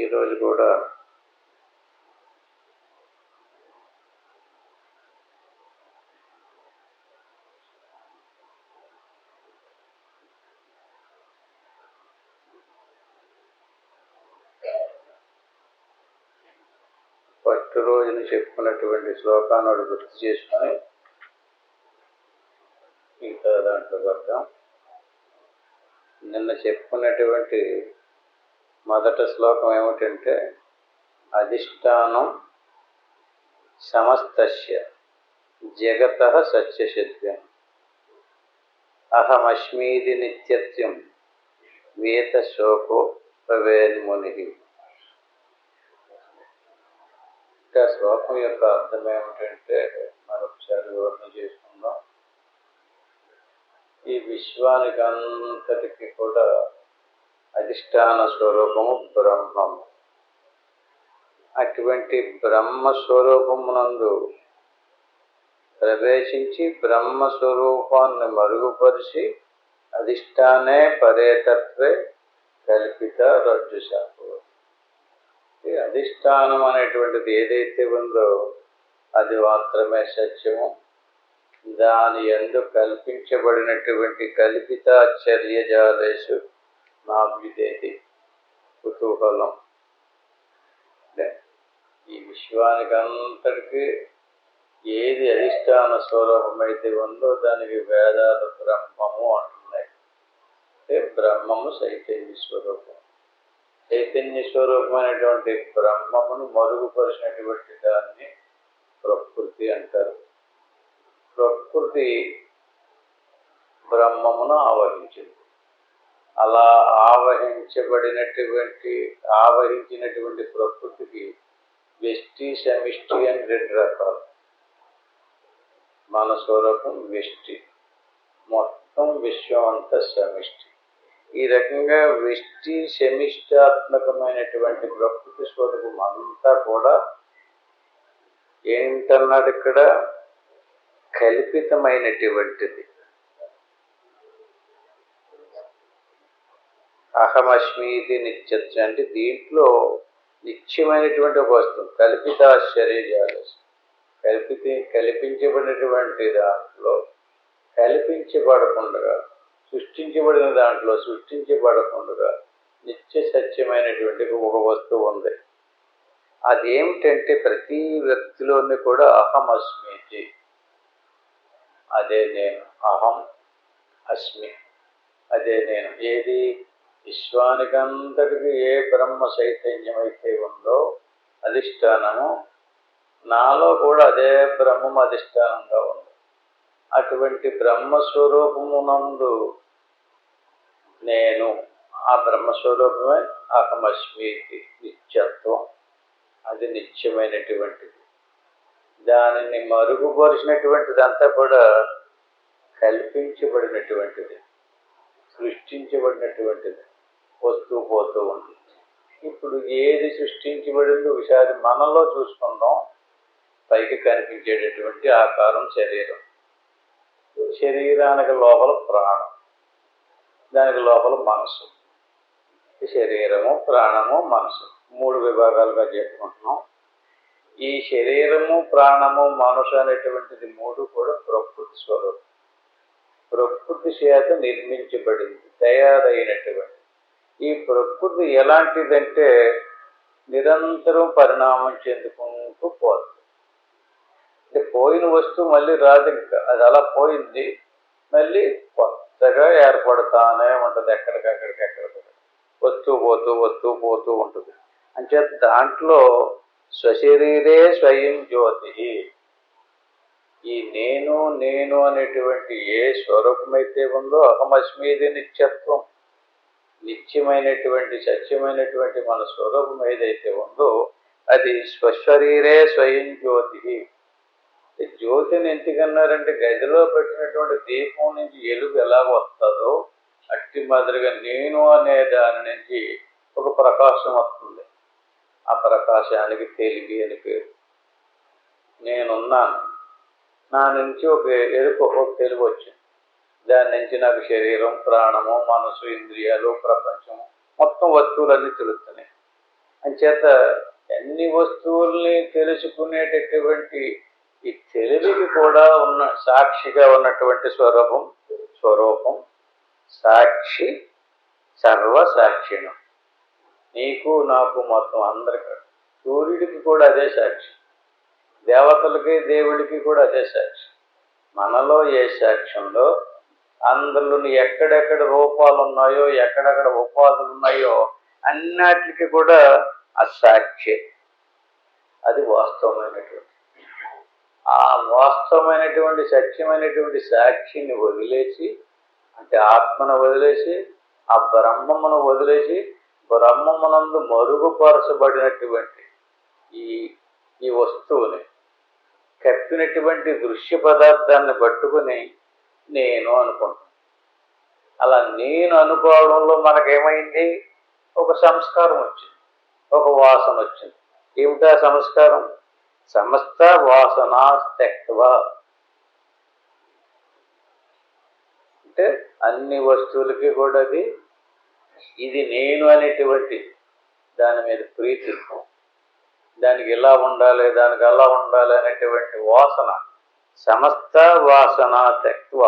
ఈరోజు కూడా ఫస్ట్ రోజున చెప్పుకున్నటువంటి శ్లోకాన్ని గుర్తు చేసుకుని ఇంకా దాంట్లో వద్దాం. నిన్న చెప్పుకున్నటువంటి మొదటి శ్లోకం ఏమిటంటే, అధిష్టానం సమస్తస్య జగతః సత్యశత్యం అహమస్మీది నిత్యత్వం వేత శోకో భవేన్ముని. ఇంకా శ్లోకం యొక్క అర్థం ఏమిటంటే, మరొకసారి వివరణ చేసుకుందాం. ఈ విశ్వానికి అంతటికి కూడా అధిష్టాన స్వరూపము బ్రహ్మము. అటువంటి బ్రహ్మస్వరూపమునందు ప్రవేశించి బ్రహ్మస్వరూపాన్ని మరుగుపరిచి అధిష్టానే పరేతత్వే కల్పిత రజ్జుశాపు. ఈ అధిష్టానం అనేటువంటిది ఏదైతే ఉందో అది మాత్రమే సత్యము. దాని యందు కల్పించబడినటువంటి కల్పితాచర్యజాలేషు నాభ్యుదేతి కుతూహలం. ఈ విశ్వానికి అంతటికి ఏది అధిష్టాన స్వరూపమైతే ఉందో దానికి వేదాలు బ్రహ్మము అంటున్నాయి. బ్రహ్మము చైతన్య స్వరూపం. చైతన్య స్వరూపమైనటువంటి బ్రహ్మమును మరుగుపరిచినటువంటి దాన్ని ప్రకృతి అంటారు. ప్రకృతి బ్రహ్మమును ఆవహించింది. అలా ఆవహించినటువంటి ప్రకృతికి వ్యష్టి సమిష్టి అని రెండు రకాలు. మన స్వరూపం వ్యష్టి, మొత్తం విశ్వం అంతా సమిష్టి. ఈ రకంగా వ్యష్టి సమిష్టాత్మకమైనటువంటి ప్రకృతి స్వరూపం అంతా కూడా ఏంటన్నాడు ఇక్కడ, కల్పితమైనటువంటిది. అహమస్మీతి నిత్యత్వం అంటే దీంట్లో నిత్యమైనటువంటి ఒక వస్తువు. కల్పితాశ్చర్యజాలు కల్పించబడినటువంటి దాంట్లో కల్పించబడకుండా, సృష్టించబడిన దాంట్లో సృష్టించబడకుండా నిత్య సత్యమైనటువంటి ఒక వస్తువు ఉంది. అదేమిటంటే ప్రతి వ్యక్తిలోని కూడా అహమస్మీతి, అదే నేను, అహం అస్మి, అదే నేను. ఏది విశ్వానికంతటికి ఏ బ్రహ్మ చైతన్యం అయితే ఉందో అధిష్టానము, నాలో కూడా అదే బ్రహ్మము అధిష్టానంగా ఉంది. అటువంటి బ్రహ్మస్వరూపమునందు నేను, ఆ బ్రహ్మస్వరూపమే అహమస్మీతి నిత్యత్వం. అది నిత్యమైనటువంటిది. దానిని మరుగుపరిచినటువంటిదంతా కూడా కల్పించబడినటువంటిది, సృష్టించబడినటువంటిది, వస్తూ పోతూ ఉంటుంది. ఇప్పుడు ఏది సృష్టించబడిందో ఒకసారి మనలో చూసుకుందాం. పైకి కనిపించేటటువంటి ఆకారం శరీరం. శరీరానికి లోపల ప్రాణం, దానికి లోపల మనసు. శరీరము, ప్రాణము, మనసు మూడు విభాగాలుగా చెప్పుకుంటున్నాం. ఈ శరీరము, ప్రాణము, మనసు అనేటువంటిది మూడు కూడా ప్రకృతి స్వరూపం. ప్రకృతి చేత నిర్మించబడింది, తయారైనటువంటి. ఈ ప్రకృతి ఎలాంటిదంటే నిరంతరం పరిణామం చెందుకుంటూ పోతుంది. అంటే పోయిన వస్తువు మళ్ళీ రాదు. ఇంకా అది అలా పోయింది, మళ్ళీ కొత్తగా ఏర్పడతానే ఉంటుంది. ఎక్కడికక్కడికి వస్తూ పోతూ ఉంటుంది. అంచేత దాంట్లో స్వశరీరే స్వయం జ్యోతి. ఈ నేను అనేటువంటి ఏ స్వరూపమైతే ఉందో అహమస్మీది నిత్యత్వం, నిత్యమైనటువంటి సత్యమైనటువంటి మన స్వరూపం ఏదైతే ఉందో అది స్వశరీరే స్వయం జ్యోతి. జ్యోతిని ఎందుకన్నారంటే గదిలో పెట్టినటువంటి దీపం నుంచి ఎలుగు ఎలా వస్తుందో అట్టి మాదిరిగా నేను అనే దాని నుంచి ఒక ప్రకాశం వస్తుంది. ఆ ప్రకాశానికి తెలివి అని పేరు. నేనున్నాను, నా నుంచి ఒక తెలివి వచ్చింది. దాని నుంచి నాకు శరీరం, ప్రాణము, మనసు, ఇంద్రియాలు, ప్రపంచము, మొత్తం వస్తువులన్నీ తెలుస్తున్నాయి. అంచేత అన్ని వస్తువుల్ని తెలుసుకునేటటువంటి ఈ తెలివికి కూడా ఉన్న సాక్షిగా ఉన్నటువంటి స్వరూపం సాక్షి సర్వసాక్షిణం. నీకు నాకు మొత్తం అందరికీ, సూర్యుడికి కూడా అదే సాక్షి, దేవతలకి దేవుడికి కూడా అదే సాక్షి. మనలో ఏ సాక్ష్యంలో అందులో ఎక్కడెక్కడ రూపాలు ఉన్నాయో, ఎక్కడెక్కడ ఉపాధులు ఉన్నాయో అన్నిటికి కూడా ఆ సాక్షి. అది వాస్తవమైనటువంటి, ఆ వాస్తవమైనటువంటి సత్యమైనటువంటి సాక్షిని వదిలేసి, అంటే ఆత్మను వదిలేసి, ఆ బ్రహ్మమును వదిలేసి, బ్రహ్మమునందు మరుగుపరచబడినటువంటి ఈ వస్తువుని కప్పినటువంటి దృశ్య పదార్థాన్ని పట్టుకుని నేను అనుకుంటాను. అలా నేను అనుకోవడంలో మనకేమైంది? ఒక సంస్కారం వచ్చింది, ఒక వాసన వచ్చింది. ఏమిటా సంస్కారం? సమస్త వాసనా త్యక్త్వ, అంటే అన్ని వస్తువులకి కూడా ఇది నేను అనేటువంటి దాని మీద ప్రీతి, దానికి ఇలా ఉండాలి, దానికి అలా ఉండాలి అనేటువంటి వాసన, సమస్త వాసన త్యక్త్వ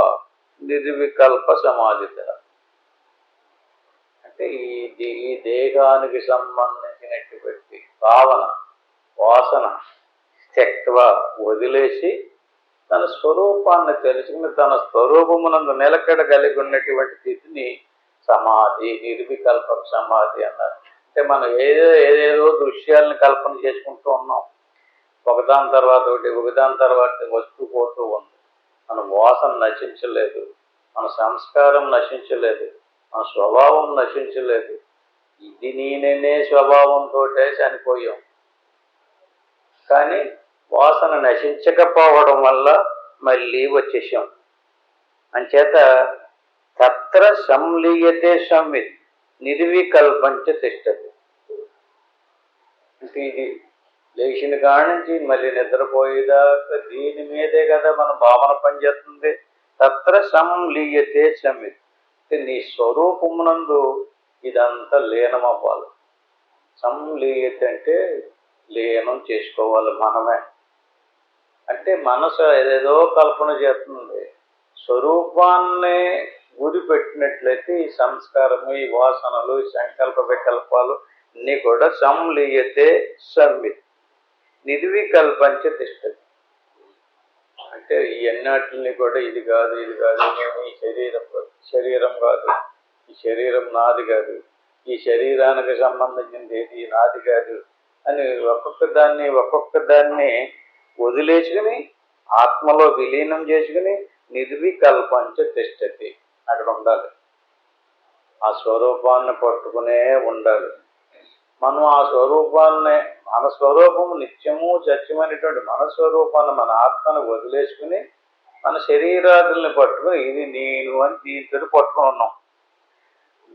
నిర్వికల్ప సమాధిత. అంటే ఈ దేహానికి సంబంధించినటువంటి భావన వాసన త్యక్త్వ వదిలేసి తన స్వరూపాన్ని తెలుసుకుని తన స్వరూపమునందు నిలకడ కలిగి ఉన్నటువంటి స్థితిని సమాధి, నిర్వికల్ప సమాధి అన్నారు. అంటే మనం ఏదేదో దృశ్యాలను కల్పన చేసుకుంటూ ఉన్నాం, ఒకదాని తర్వాత ఒకదాని తర్వాత వస్తూ పోతూ ఉంది. మన వాసన నశించలేదు, మన సంస్కారం నశించలేదు, మన స్వభావం నశించలేదు. ఇది నేనే స్వభావంతో చనిపోయాం. కానీ వాసన నశించకపోవడం వల్ల మళ్ళీ వచ్చేసాం. అంచేత తత్ర సంలీయతే సంవిత్ నిర్వికల్పంచ తిష్టతి. అంటే ఇది లేచిన కాడి నుంచి మళ్ళీ నిద్రపోయేదాకా దీని మీదే కదా మన భావన పనిచేస్తుంది. తత్ర సంలీయతే సంవిత్, అంటే నీ స్వరూపమునందు ఇదంతా లీనమవ్వాలి. సంలీయత అంటే లీనం చేసుకోవాలి మనమే. అంటే మనసు ఏదేదో కల్పన చేస్తుంది, స్వరూపాన్ని గురి పెట్టినట్లయితే ఈ సంస్కారము, ఈ వాసనలు, ఈ సంకల్ప వికల్పాలు అన్నీ కూడా సంలీయతే సంవిత్ నిర్వికల్పంచ తిష్టతి. అంటే ఈ అన్నిటిని కూడా ఇది కాదు, ఇది కాదు, నేను ఈ శరీరం కాదు, ఈ శరీరం నాది కాదు, ఈ శరీరానికి సంబంధించింది ఏది నాది కాదు అని ఒక్కొక్క దాన్ని వదిలేసుకుని ఆత్మలో విలీనం చేసుకుని నిర్వికల్పంచ తిష్టతి అక్కడ ఉండాలి. ఆ స్వరూపాన్ని పట్టుకునే ఉండాలి. మనం ఆ స్వరూపాన్ని, మన స్వరూపము నిత్యము సత్యమైనటువంటి మన స్వరూపాన్ని, మన ఆత్మను వదిలేసుకుని మన శరీరాదుల్ని పట్టుకుని ఇది నేను అని దీంతో పట్టుకుని ఉన్నాం.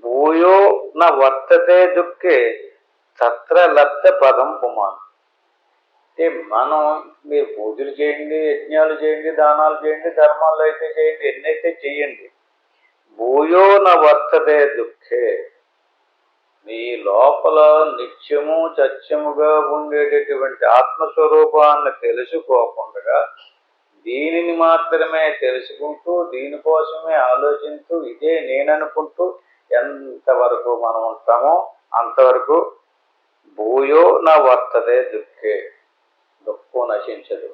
భూయో నా వర్తతే దుఃఖే తత్ర లబ్ధ పదం పుమాన్. అంటే మనం, మీరు పూజలు చేయండి, యజ్ఞాలు చేయండి, దానాలు చేయండి, ధర్మాలు అయితే చేయండి, ఎన్నైతే చేయండి, భూయో నా వర్తతే దుఃఖే, మీ లోపల నిత్యము సత్యముగా ఉండేటటువంటి ఆత్మస్వరూపాన్ని తెలుసుకోకుండా దీనిని మాత్రమే తెలుసుకుంటూ దీనికోసమే ఆలోచిస్తూ ఇదే నేననుకుంటూ ఎంతవరకు మనం ఉంటామో అంతవరకు భూయో నా వర్తతే దుఃఖే, దుఃఖం నశించదు.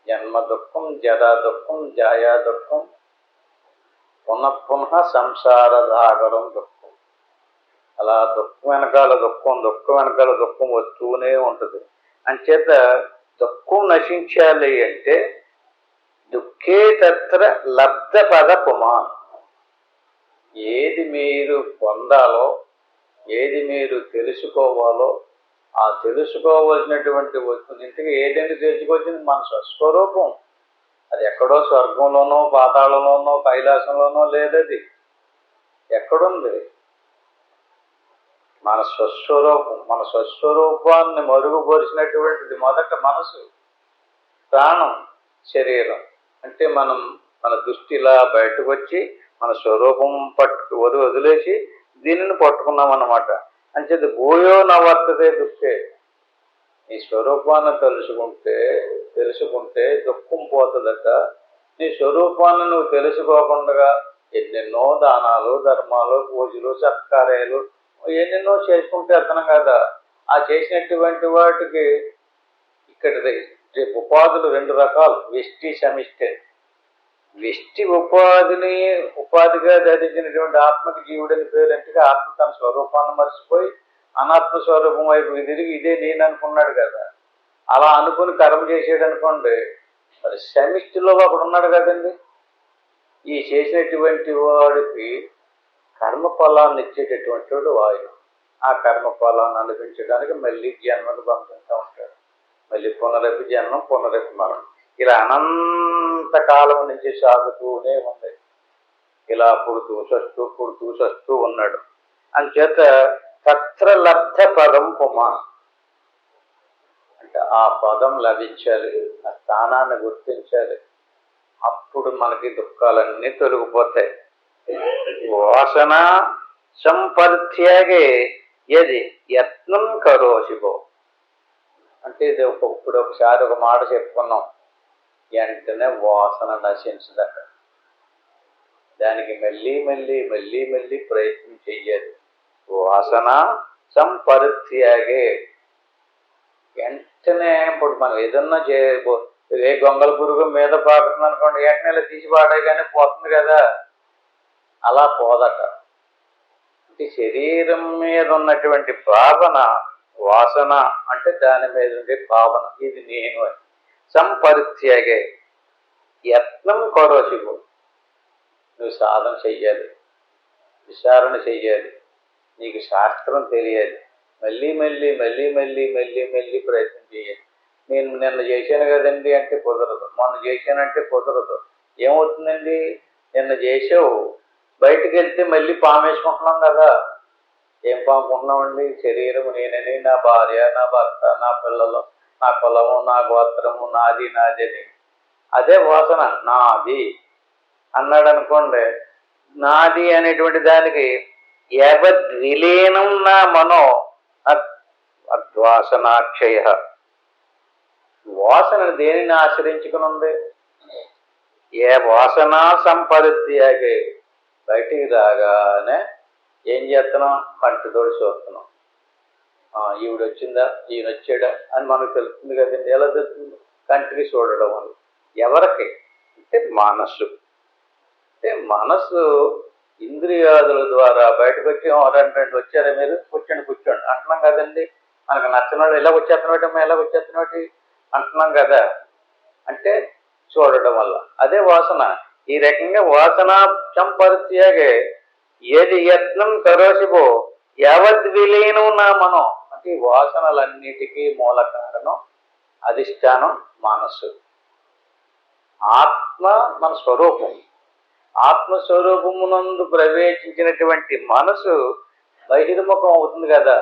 జన్మ దుఃఖం, జరా దుఃఖం, జాయా దుఃఖం, పునః సంసారధాగరం దుఃఖం. అలా దుఃఖం వెనకాల దుఃఖం వస్తూనే ఉంటుంది. అంచేత దుఃఖం నశించాలి అంటే దుఃఖే తత్ర లబ్ధ పద పుమాన్. ఏది మీరు పొందాలో, ఏది మీరు తెలుసుకోవాలో, ఆ తెలుసుకోవలసినటువంటి వస్తుంది. ఇంతకీ ఏదంటే తెలుసుకోవచ్చింది? మన స్వస్వరూపం. అది ఎక్కడో స్వర్గంలోనో, పాతాళంలోనో, కైలాసంలోనో లేదది. ఎక్కడుంది? మన స్వస్వరూపం. మన స్వస్వరూపాన్ని మరుగుపరిచినటువంటిది మొదట మనసు, ప్రాణం, శరీరం. అంటే మన దృష్టి ఇలా బయటకు వచ్చి మన స్వరూపం వదిలేసి దీనిని పట్టుకున్నాం అన్నమాట. అంచేది భూయో నవర్తతే దుఃఖే. నీ స్వరూపాన్ని తెలుసుకుంటే దుఃఖం పోతుందట. నీ స్వరూపాన్ని నువ్వు తెలుసుకోకుండా ఎన్నెన్నో దానాలు, ధర్మాలు, పూజలు, సత్కార్యాలు ఎన్నెన్నో చేసుకుంటే అర్థం కదా. ఆ చేసినటువంటి వాటికి ఇక్కడ ఉపాధులు రెండు రకాలు, వ్యష్టి సమిష్టి. వ్యష్టి ఉపాధిగా ధరించినటువంటి ఆత్మకి జీవుడని పేరు. అంటే ఆత్మ తన స్వరూపాన్ని మర్చిపోయి అనాత్మ స్వరూపం వైపు తిరిగి ఇదే నేను అనుకున్నాడు కదా. అలా అనుకుని కర్మ చేసాడు అనుకోండి, మరి సమిష్టిలో ఒకడు ఉన్నాడు కదండి. ఈ చేసినటువంటి వాడికి కర్మ ఫలాన్ని ఇచ్చేటటువంటి వాడు వాయువు. ఆ కర్మ ఫలాన్ని అనిపించడానికి మళ్ళీ జన్మను పంపిస్తూ ఉంటాడు. మళ్ళీ పునరపి జన్మం, పునరపి మరణం, ఇలా అనంతకాలం నుంచి సాగుతూనే ఉంది. ఇలా పుడుతూ చస్తూ ఉన్నాడు. అంచేత తత్ర లబ్ధ పదం పుమాన్ అంటే ఆ పదం లభించాలి, ఆ స్థానాన్ని గుర్తించాలి. అప్పుడు మనకి దుఃఖాలన్నీ తొలగిపోతాయి. వాసన సంపరిత్యాగే యది యత్నం కరోషిభో అంటే ఇది ఇప్పుడు ఒకసారి ఒక మాట చెప్పుకున్నాం. వెంటనే వాసన నశించదట. దానికి మళ్ళీ ప్రయత్నం చెయ్యాలి. వాసన సంపరిత్యాగే వెంటనే ఇప్పుడు మనం ఏదన్నా ఏ గొంగళ పురుగు మీద పాకుతుంది అనుకోండి, వెంటనే తీసి పాడేగానే పోతుంది కదా. అలా పోదట. అంటే శరీరం మీద ఉన్నటువంటి భావన వాసన అంటే దాని మీద ఉండే భావన, ఇది నేను అని. సంపరిత్యాగే యత్నం కరోషిభో నువ్వు సాధన చెయ్యాలి, విచారణ చెయ్యాలి, నీకు శాస్త్రం తెలియాలి. మళ్ళీ ప్రయత్నం చేయాలి. నేను నిన్న చేశాను కదండి అంటే కుదరదు, మొన్న చేశానంటే కుదరదు. ఏమవుతుందండి, నిన్న చేసావు, బయటికి వెళ్తే మళ్ళీ పాము వేసుకుంటున్నాం కదా. ఏం పాముకుంటున్నామండి? శరీరము నేనని, నా భార్య, నా భర్త, నా పిల్లలు, నా కులము, నా గోత్రము, నాది అని. అదే వాసన నాది అన్నాడు అనుకోండి. నాది అనేటువంటి దానికి యవద్విలీనం నా మనో అద్వాసనాక్షయ. వాసన దేనిని ఆశ్రయించుకుని ఉంది? ఏ వాసన సంపరిత్యాగే బయటికి రాగానే ఏం చేస్తున్నాం? కంటితోటి చూస్తున్నాం. ఈవిడ వచ్చిందా, ఈయన వచ్చాడా అని మనకు తెలుస్తుంది కదండి. ఎలా తెలుస్తుంది? కంటికి చూడడం వల్ల. ఎవరికి అంటే మనస్సు. అంటే మనస్సు ఇంద్రియాదుల ద్వారా బయటకు వచ్చి రెండు వచ్చారా మీరు, కూర్చోండి అంటున్నాం కదండి. మనకు నచ్చినవాడు ఎలా వచ్చేస్తున్నాడు అంటున్నాం కదా. అంటే చూడడం వల్ల. అదే వాసన. ఈ రకంగా వాసన సంపరిత్యాగే ఏది యత్నం కరోషిభో యావద్విలీనం నా మనం. అంటే ఈ వాసనలన్నిటికీ మూల కారణం, అధిష్టానం మనస్సు. ఆత్మ మన స్వరూపం. ఆత్మస్వరూపమునందు ప్రవేశించినటువంటి మనసు బహిర్ముఖం అవుతుంది కదా.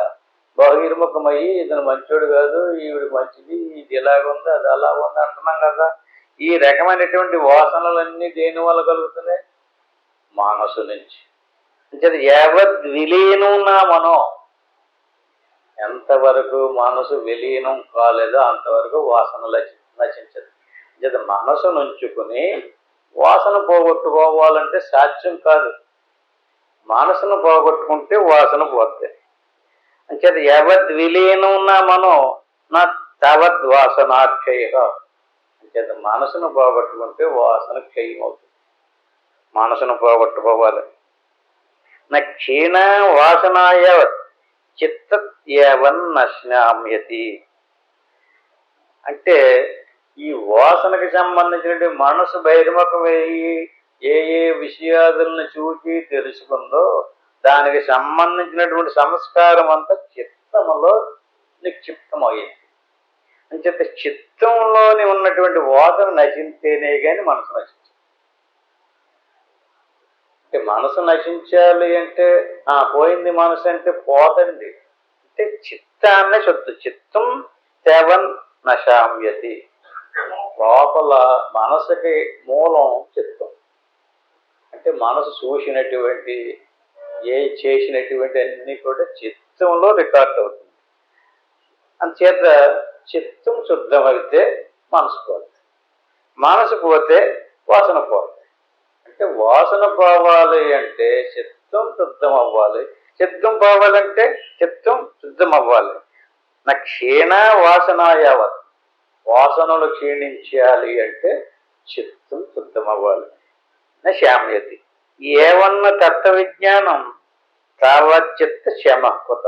బహిర్ముఖమయ్యి ఇతను మంచోడు కాదు, ఈవిడ మంచిది, ఇది ఎలాగుంది, అది అలా ఉంది అంటున్నాం కదా. ఈ రకమైనటువంటి వాసనలన్నీ దేని వల్ల కలుగుతున్నాయి? మనసు నుంచి. అంటే యావద్విలీనం నా మనం. ఎంతవరకు మనసు విలీనం కాలేదో అంతవరకు వాసన నశించదు. అంటే మనసు నుంచుకుని వాసన పోగొట్టుకోవాలంటే సాధ్యం కాదు. మనసును పోగొట్టుకుంటే వాసన పోతాయి. అంచేత యవద్విలీనం నా మనో నా తవద్వాసనాక్షయ. అంచేత మనసును పోగొట్టుకుంటే వాసన క్షయం అవుతుంది. మనసును పోగొట్టుకోవాలి. నా క్షీణ వాసనాయ చిత్తవన్ నశ్నామ్యతి. అంటే ఈ వాసనకి సంబంధించిన మనసు బహిర్ముఖమయ్యి ఏ విషయాదులను చూచి తెలుసుకుందో దానికి సంబంధించినటువంటి సంస్కారం అంతా చిత్తములో నిక్షిప్తమయ్యింది. అంచేత చిత్తంలోని ఉన్నటువంటి వాసన నశించేనే కానీ మనసు నశించదు. అంటే మనసు నశించాలి అంటే పోయింది మనసు అంటే పోతండి. అంటే చిత్తాన్నే శుద్ధి. చిత్తం తేవన్ నశామ్యతి. లోపల మనసుకి మూలం చిత్తం. అంటే మనసు చూసినటువంటి చేసినటువంటి అన్ని కూడా చిత్తం చిత్తంలో రికార్డ్ అవుతుంది. అందుచేత చిత్తం శుద్ధమైతే మనసు పోతుంది, మనసు పోతే వాసన పోతుంది. అంటే వాసన పోవాలి అంటే చిత్తం శుద్ధం అవ్వాలి, చిత్తం పోవాలంటే చిత్తం శుద్ధం అవ్వాలి. నా క్షీణ వాసన యావత్, వాసనలు క్షీణించాలి అంటే చిత్తం శుద్ధం అవ్వాలి. నా శామ్యతి ఏవన్న తత్వ విజ్ఞానం తావత్ చిత్త శమ కుత.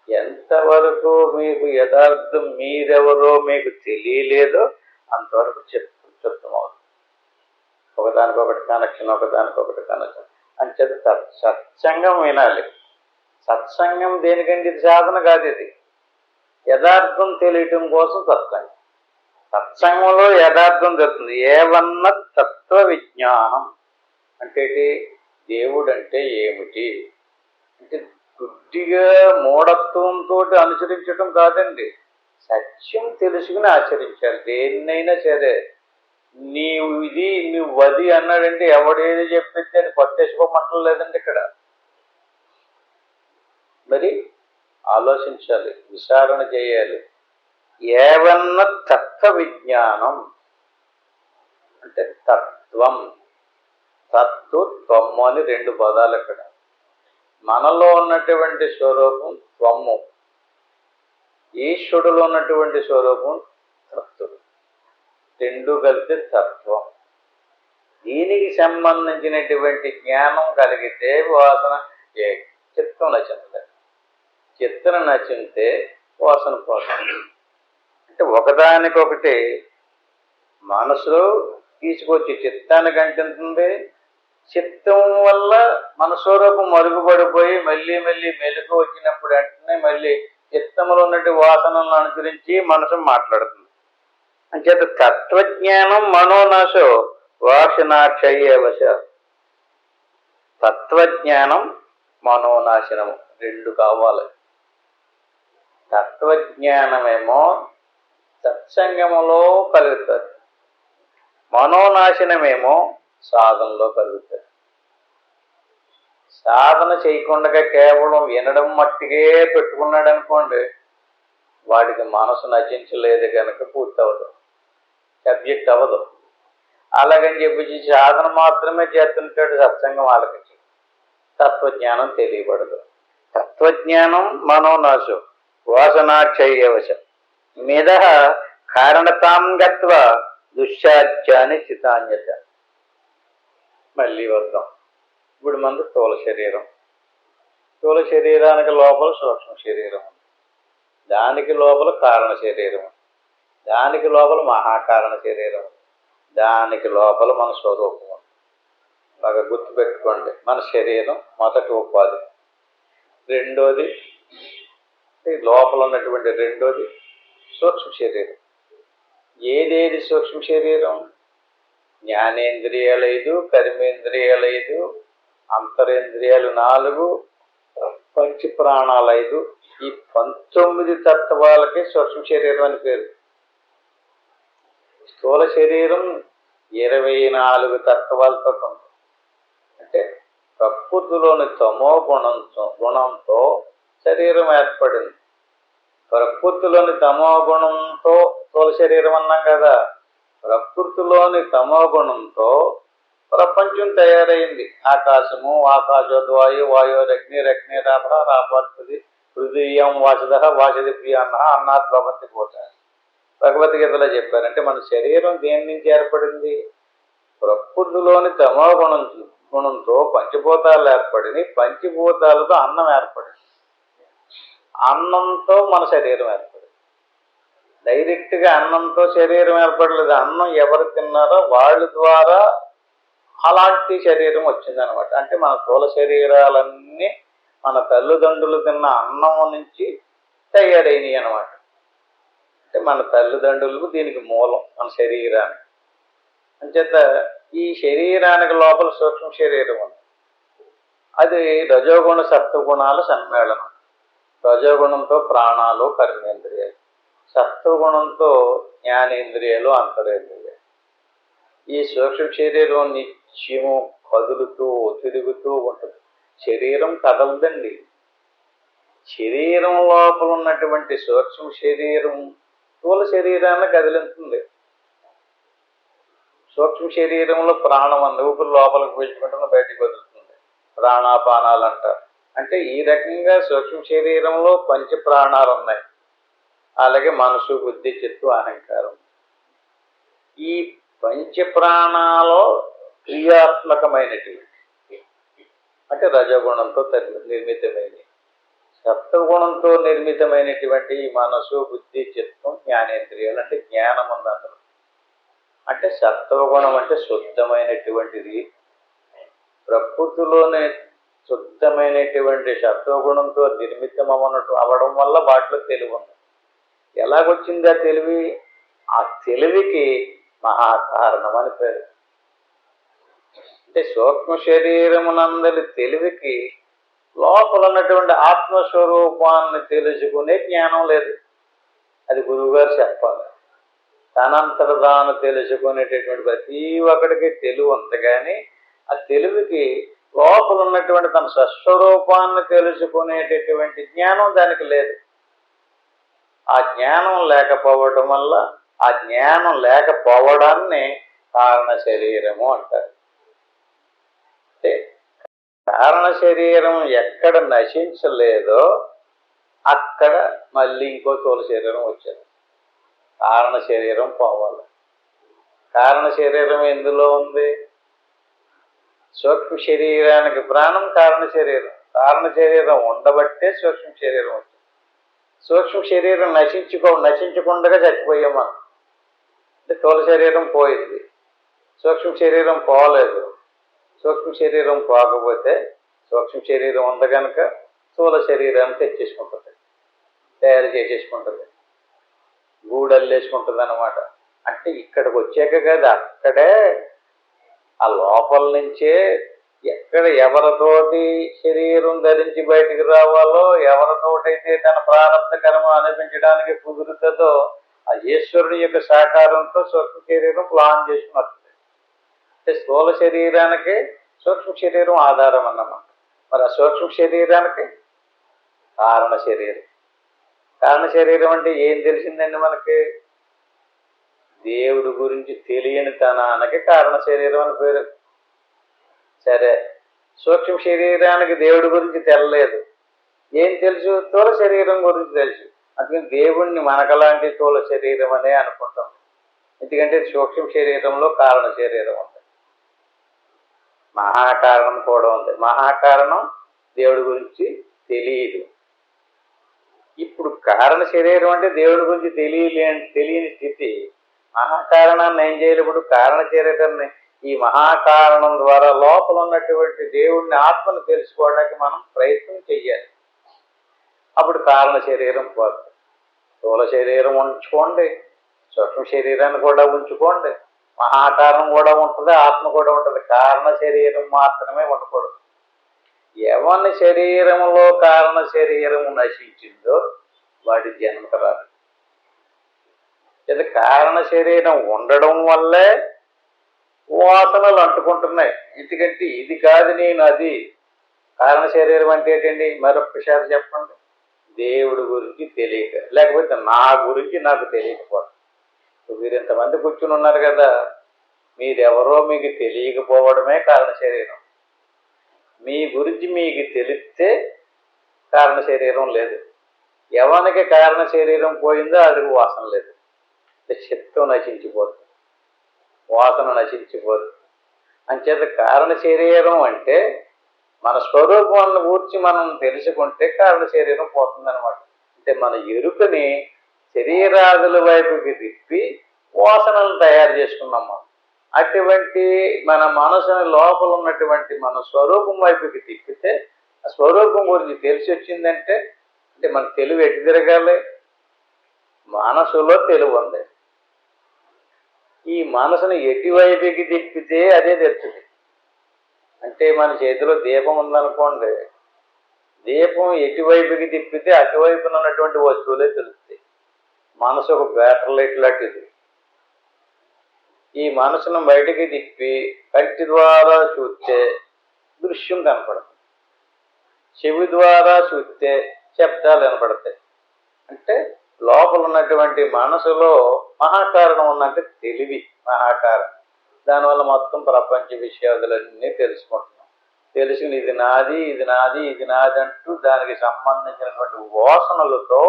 ఎంతవరకు మీకు యథార్థం మీరెవరో మీకు తెలియలేదో అంతవరకు చిత్తం శుద్ధం అవుతుంది. ఒకదానికొకటి కనెక్షన్, ఒకదానికొకటి కనెక్షన్. అంచేత సత్సంగం వినాలి. సత్సంగం దేనికంటే ఇది సాధన కాదు, ఇది యథార్థం తెలియటం కోసం సత్సంగం. సత్సంగంలో యథార్థం తెలుస్తుంది. ఏవన్న తత్వ విజ్ఞానం అంటే దేవుడు అంటే ఏమిటి అంటే గుడ్డిగా మూఢత్వంతో అనుసరించడం కాదండి, సత్యం తెలుసుకుని ఆచరించాలి. దేన్నైనా సరే నీవు ఇది నువ్వు అది అన్నాడంటే ఎవడేది చెప్పితే అది పట్టేసుకోమంటం లేదండి. ఇక్కడ మరి ఆలోచించాలి, విచారణ చేయాలి. ఏవన్న తత్వ విజ్ఞానం అంటే తత్వం, తత్తు త్వము అని రెండు పదాలు. ఇక్కడ మనలో ఉన్నటువంటి స్వరూపం త్వము, ఈశ్వరుడులో ఉన్నటువంటి స్వరూపం తత్తుడు, రెండు కలిపి తత్వం. దీనికి సంబంధించినటువంటి జ్ఞానం కలిగితే వాసన చిత్తం నచ్చింది, చిత్తం నచ్చితే వాసన పోతుంది. అంటే ఒకదానికొకటి మనసులో తీసుకొచ్చి చిత్తానికి అంటింది. చిత్తం వల్ల మన స్వరూపం మరుగుపడిపోయి మళ్ళీ మళ్ళీ మెలుగు వచ్చినప్పుడు వెంటనే మళ్ళీ చిత్తంలో ఉన్నట్టు వాసనలను అనుసరించి మనసు మాట్లాడుతుంది. అంచేత తత్వజ్ఞానం మనోనాశో వాసనాక్షయేవశ. తత్వజ్ఞానం మనోనాశనము రెండు కావాలి. తత్వజ్ఞానమేమో సత్సంగములో కలుగుతుంది, మనోనాశనమేమో సాధనలో కలుగుతుంది. సాధన చేయకుండా కేవలం వినడం మట్టికే పెట్టుకున్నాడు అనుకోండి, వాడికి మనసు నచించలేదు కనుక పూర్తి అవ్వదు, సబ్జెక్ట్ అవ్వదు. అలాగని చెప్పి సాధన మాత్రమే చేస్తుంటాడు, సత్సంగం ఆలకించి తత్వజ్ఞానం తెలియబడదు. తత్వజ్ఞానం మనోనాశం వాసనాక్షయవశ మిద కారణతాం గత్వా దుశ్చార్యాన్ని చితాన్యత. మళ్ళీ వద్దాం. ఇప్పుడు మనకు స్థూల శరీరం, స్థూల శరీరానికి లోపల సూక్ష్మ శరీరం ఉంది, దానికి లోపల కారణ శరీరం, దానికి లోపల మహాకారణ శరీరం, దానికి లోపల మన స్వరూపం ఉంది. బాగా గుర్తుపెట్టుకోండి, మన శరీరం మొదటి ఉపాధి, రెండోది లోపల ఉన్నటువంటి రెండోది సూక్ష్మ శరీరం. ఏదేది సూక్ష్మ శరీరం? జ్ఞానేంద్రియాలు 5, కర్మేంద్రియాలు 5, అంతరేంద్రియాలు 4, పంచ ప్రాణాలు 5. ఈ 19 తత్వాలకి సూక్ష్మ శరీరం అని పేరు. స్థూల శరీరం 24 తత్వాలతో ఉంది. అంటే ప్రకృతిలోని తమో గుణంతో శరీరం ఏర్పడింది. ప్రకృతిలోని తమో గుణంతో స్థూల శరీరం అన్నాం కదా, ప్రకృతిలోని తమో గుణంతో ప్రపంచం తయారైంది. ఆకాశము, ఆకాశోద్వాయు, వాయురగ్ని రాపడుతుంది, హృదయం వాచద వాచది ప్రియాన్న అన్నాత్ భవంతి పోతాయి. భగవద్గీతలో చెప్పారంటే మన శరీరం దేని నుంచి ఏర్పడింది? ప్రకృతిలోని తమో గుణంతో పంచభూతాలు ఏర్పడింది, పంచభూతాలతో అన్నం ఏర్పడింది, అన్నంతో మన శరీరం ఏర్పడింది. డైరెక్ట్గా అన్నంతో శరీరం ఏర్పడలేదు, అన్నం ఎవరు తిన్నారో వాళ్ళ ద్వారా అలాంటి శరీరం వచ్చిందనమాట. అంటే మన స్థూల శరీరాలన్నీ మన తల్లిదండ్రులు తిన్న అన్నం నుంచి తయారైనవి అనమాట. అంటే మన తల్లిదండ్రులకు దీనికి మూలం మన శరీరానికి. అంచేత ఈ శరీరానికి లోపల సూక్ష్మ శరీరం ఉంది. అది రజోగుణ సత్వగుణాల సమ్మేళనం. రజోగుణంతో ప్రాణాలు, కర్మేంద్రియాలు, సత్వగుణంతో జ్ఞానేంద్రియాలు, అంతరేంద్రియాలు. ఈ సూక్ష్మ శరీరం నిత్యము కదులుతూ తిరుగుతూ ఉంటుంది. శరీరం కదలదండి. శరీరం లోపల ఉన్నటువంటి సూక్ష్మ శరీరం స్థూల శరీరాన్ని కదిలింతుంది. సూక్ష్మ శరీరంలో ప్రాణం ఉంది, ఊపిరి లోపలికి పీల్చుకుంటుంది, బయటికి వదులుతుంది, ప్రాణాపానాలు అంటారు. అంటే ఈ రకంగా సూక్ష్మ శరీరంలో పంచ ప్రాణాలు ఉన్నాయి. అలాగే మనసు, బుద్ధి, చిత్తు, అహంకారం. ఈ పంచ ప్రాణాలు క్రియాత్మకమైనటువంటి, అంటే రజగుణంతో నిర్మితమైనవి. సత్వగుణంతో నిర్మితమైనటువంటి మనసు, బుద్ధి, చిత్తం, జ్ఞానేంద్రియాలు, అంటే జ్ఞానం ఉంది అందులో. అంటే సత్వగుణం అంటే శుద్ధమైనటువంటిది. ప్రకృతిలోనే శుద్ధమైనటువంటి సత్వగుణంతో నిర్మితం అవడం వల్ల వాటిలో తెలివి ఉంది. ఎలాగొచ్చింది ఆ తెలివి? ఆ తెలివికి మహాకారణం అని పేరు. అంటే సూక్ష్మ శరీరమునందరి తెలివికి లోపల ఉన్నటువంటి ఆత్మస్వరూపాన్ని తెలుసుకునే జ్ఞానం లేదు. అది గురువుగారు చెప్పాలి. తనంతట తాను తెలుసుకునేటటువంటి ప్రతి ఒక్కడికి తెలివి ఉంది, కానీ ఆ తెలివికి లోపల ఉన్నటువంటి తన స్వస్వరూపాన్ని తెలుసుకునేటటువంటి జ్ఞానం దానికి లేదు. ఆ జ్ఞానం లేకపోవటం వల్ల, ఆ జ్ఞానం లేకపోవడాన్ని కారణ శరీరము అంటారు. అంటే కారణ శరీరం ఎక్కడ నశించలేదో అక్కడ మళ్ళీ ఇంకో స్థూల శరీరం వచ్చేది. కారణ శరీరం పోవాలి. కారణ శరీరం ఎందులో ఉంది? సూక్ష్మ శరీరానికి ప్రాణం కారణ శరీరం. కారణ శరీరం ఉండబట్టే సూక్ష్మ శరీరం వచ్చింది. సూక్ష్మ శరీరం నశించకుండా చచ్చిపోయాం మనం. అంటే స్థూల శరీరం పోయింది, సూక్ష్మ శరీరం పోలేదు. సూక్ష్మ శరీరం పోకపోతే సూక్ష్మ శరీరం ఉంది కనుక స్థూల శరీరాన్ని తెచ్చేసుకుంటుంది, తయారు చేసేసుకుంటుంది, గూడల్లేసుకుంటుంది అన్నమాట. అంటే ఇక్కడికి వచ్చాక కదా, అక్కడే ఆ లోపల నుంచే ఎక్కడ ఎవరితోటి శరీరం ధరించి బయటికి రావాలో, ఎవరితోటైతే తన ప్రారంభ కర్మ అనిపించడానికి కుదురుతుందో ఆ ఈశ్వరుని యొక్క సహకారంతో సూక్ష్మ శరీరం ప్లాన్ చేసుకున్నట్టు. అంటే స్థూల శరీరానికి సూక్ష్మ శరీరం ఆధారం అన్నమాట. మరి ఆ సూక్ష్మ శరీరానికి కారణ శరీరం. కారణ శరీరం అంటే ఏం తెలిసిందండి మనకి? దేవుడి గురించి తెలియని తనానికి కారణ శరీరం అని పేరు. సరే, సూక్ష్మ శరీరానికి దేవుడి గురించి తెలలేదు, ఏం తెలుసు? స్థూల శరీరం గురించి తెలుసు. అందుకని దేవుణ్ణి మనకలాంటి స్థూల శరీరం అనే అనుకుంటాం. ఎందుకంటే సూక్ష్మ శరీరంలో కారణ శరీరం ఉంది, మహాకారణం కూడా ఉంది. మహాకారణం దేవుడి గురించి తెలియదు. ఇప్పుడు కారణ శరీరం అంటే దేవుడి గురించి తెలియని స్థితి. మహాకారణాన్ని ఏం చేయాలి? ఇప్పుడు కారణ శరీరాన్ని ఈ మహాకారణం ద్వారా లోపల ఉన్నటువంటి దేవుడిని, ఆత్మను తెలుసుకోవడానికి మనం ప్రయత్నం చెయ్యాలి. అప్పుడు కారణ శరీరం పోతుంది. స్థూల శరీరం ఉంచుకోండి, సూక్ష్మ శరీరాన్ని కూడా ఉంచుకోండి, మహాకారణం కూడా ఉంటుంది, ఆత్మ కూడా ఉంటుంది. కారణ శరీరం మాత్రమే ఉండకూడదు. ఎవరి శరీరంలో కారణ శరీరం నశించిందో వాడి జన్మకు రాదు. ఇది కారణ శరీరం ఉండడం వల్లే వాసనలు అంటుకుంటున్నాయి. ఎందుకంటే ఇది కాదు నేను అది. కారణ శరీరం అంటే ఏంటండి? మరొకసారి చెప్పండి. దేవుడి గురించి తెలియక, లేకపోతే నా గురించి నాకు తెలియకపోవడం. మీరు ఇంతమంది కూర్చుని ఉన్నారు కదా, మీరెవరో మీకు తెలియకపోవడమే కారణ శరీరం. మీ గురించి మీకు తెలిస్తే కారణ శరీరం లేదు. ఎవరికి కారణ శరీరం పోయిందో అదికి వాసన లేదు. చిత్తం నశించిపోతుంది, వాసన నశించిపోతుంది. అంచేత కారణ శరీరం అంటే మన స్వరూపాన్ని గూర్చి మనం తెలుసుకుంటే కారణ శరీరం పోతుందన్నమాట. అంటే మన ఎరుకని శరీరాదుల వైపుకి తిప్పి వాసనలను తయారు చేసుకున్నాం మనం. అటువంటి మన మనసుని లోపల ఉన్నటువంటి మన స్వరూపం వైపుకి తిప్పితే ఆ స్వరూపం గురించి తెలిసి వచ్చిందంటే, అంటే మన తెలివి ఎటు తిరగాలి? మనసులో తెలివి ఉంది. ఈ మనసును ఎటువైపుకి తిప్పితే అదే తెలుస్తుంది. అంటే మన చేతిలో దీపం ఉందనుకోండి, దీపం ఎటువైపుకి తిప్పితే అటువైపున ఉన్నటువంటి వస్తువులే తెలుస్తాయి. మనసు ఒక బ్యాటరీ లైట్ లాంటిది. ఈ మనసును బయటికి తిప్పి కంటి ద్వారా చూస్తే దృశ్యం కనపడుతుంది. చెవి ద్వారా చూస్తే శబ్దాలు వినపడతాయి. అంటే లోపల ఉన్నటువంటి మనసులో మహాకారణం ఉందంటే తెలివి మహాకారణం. దానివల్ల మొత్తం ప్రపంచ విషయాలన్నీ తెలుసుకుంటున్నాం. తెలుసుకుని ఇది నాది, ఇది నాది, ఇది నాది అంటూ దానికి సంబంధించినటువంటి వాసనలతో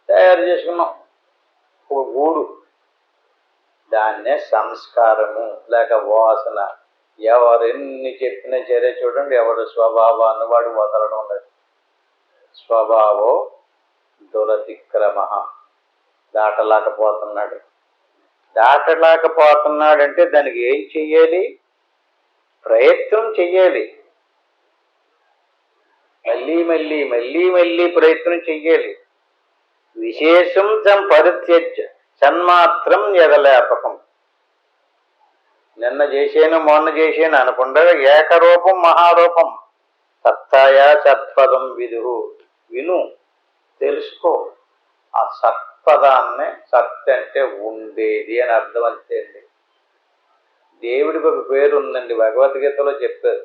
తయారు చేసుకున్నాం ఒక గూడు. దాన్నే సంస్కారము లేక వాసన. ఎవరెన్ని చెప్పినా సరే చూడండి, ఎవడు స్వభావాన్ని వాడు వదలడం లేదు. స్వభావో దురతిక్రమ. దాటలేకపోతున్నాడంటే దానికి ఏం చెయ్యాలి? ప్రయత్నం చెయ్యాలి. మళ్ళీ మళ్ళీ మళ్ళీ మళ్ళీ ప్రయత్నం చెయ్యాలి. విశేషం పరిత్యజ్య సన్మాత్రం యదలేపకం. నిన్న చేశాను మొన్న చేశాను అనకుండా ఏకరూపం మహారూపం. సత్తాయా సత్పదం విదుహు. విను, తెలుసుకో. ఆ సత్పదాన్ని, సత్ అంటే ఉండేది అని అర్థం అంతే అండి. దేవుడికి ఒక పేరు ఉందండి, భగవద్గీతలో చెప్పారు.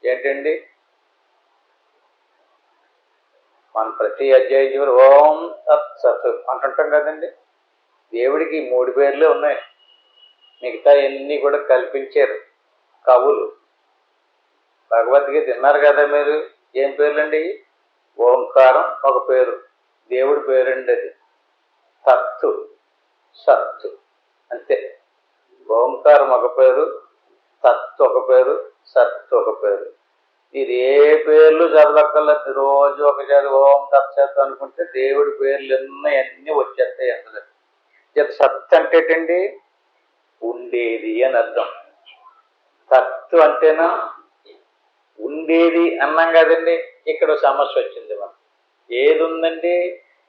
ఏంటండి? మన ప్రతి అధ్యాయం ఓం తత్ సత్ అంటుంటాం కదండి. దేవుడికి 3 పేర్లే ఉన్నాయి. మిగతా ఎన్ని కూడా కల్పించారు కవులు. భగవద్గీత విన్నారు కదా మీరు. ఏం పేర్లండి? ఓంకారం ఒక పేరు, దేవుడి పేరండి అది. తత్తు, సత్తు అంతే. ఓంకారం ఒక పేరు, తత్తు ఒక పేరు, సత్తు ఒక పేరు. మీరు ఏ పేర్లు చదవక్కర్లేదు. రోజు ఒకసారి ఓం తత్సత్ అనుకుంటే దేవుడి పేర్లు అన్నీ వచ్చేస్తాయి అందులో. సత్ అంటే ఏంటండి? ఉండేది అని అర్థం. తత్తు అంటేనా ఉండేది అన్నాం కదండి. ఇక్కడ సమస్య వచ్చింది. మనం ఏది ఉందండి?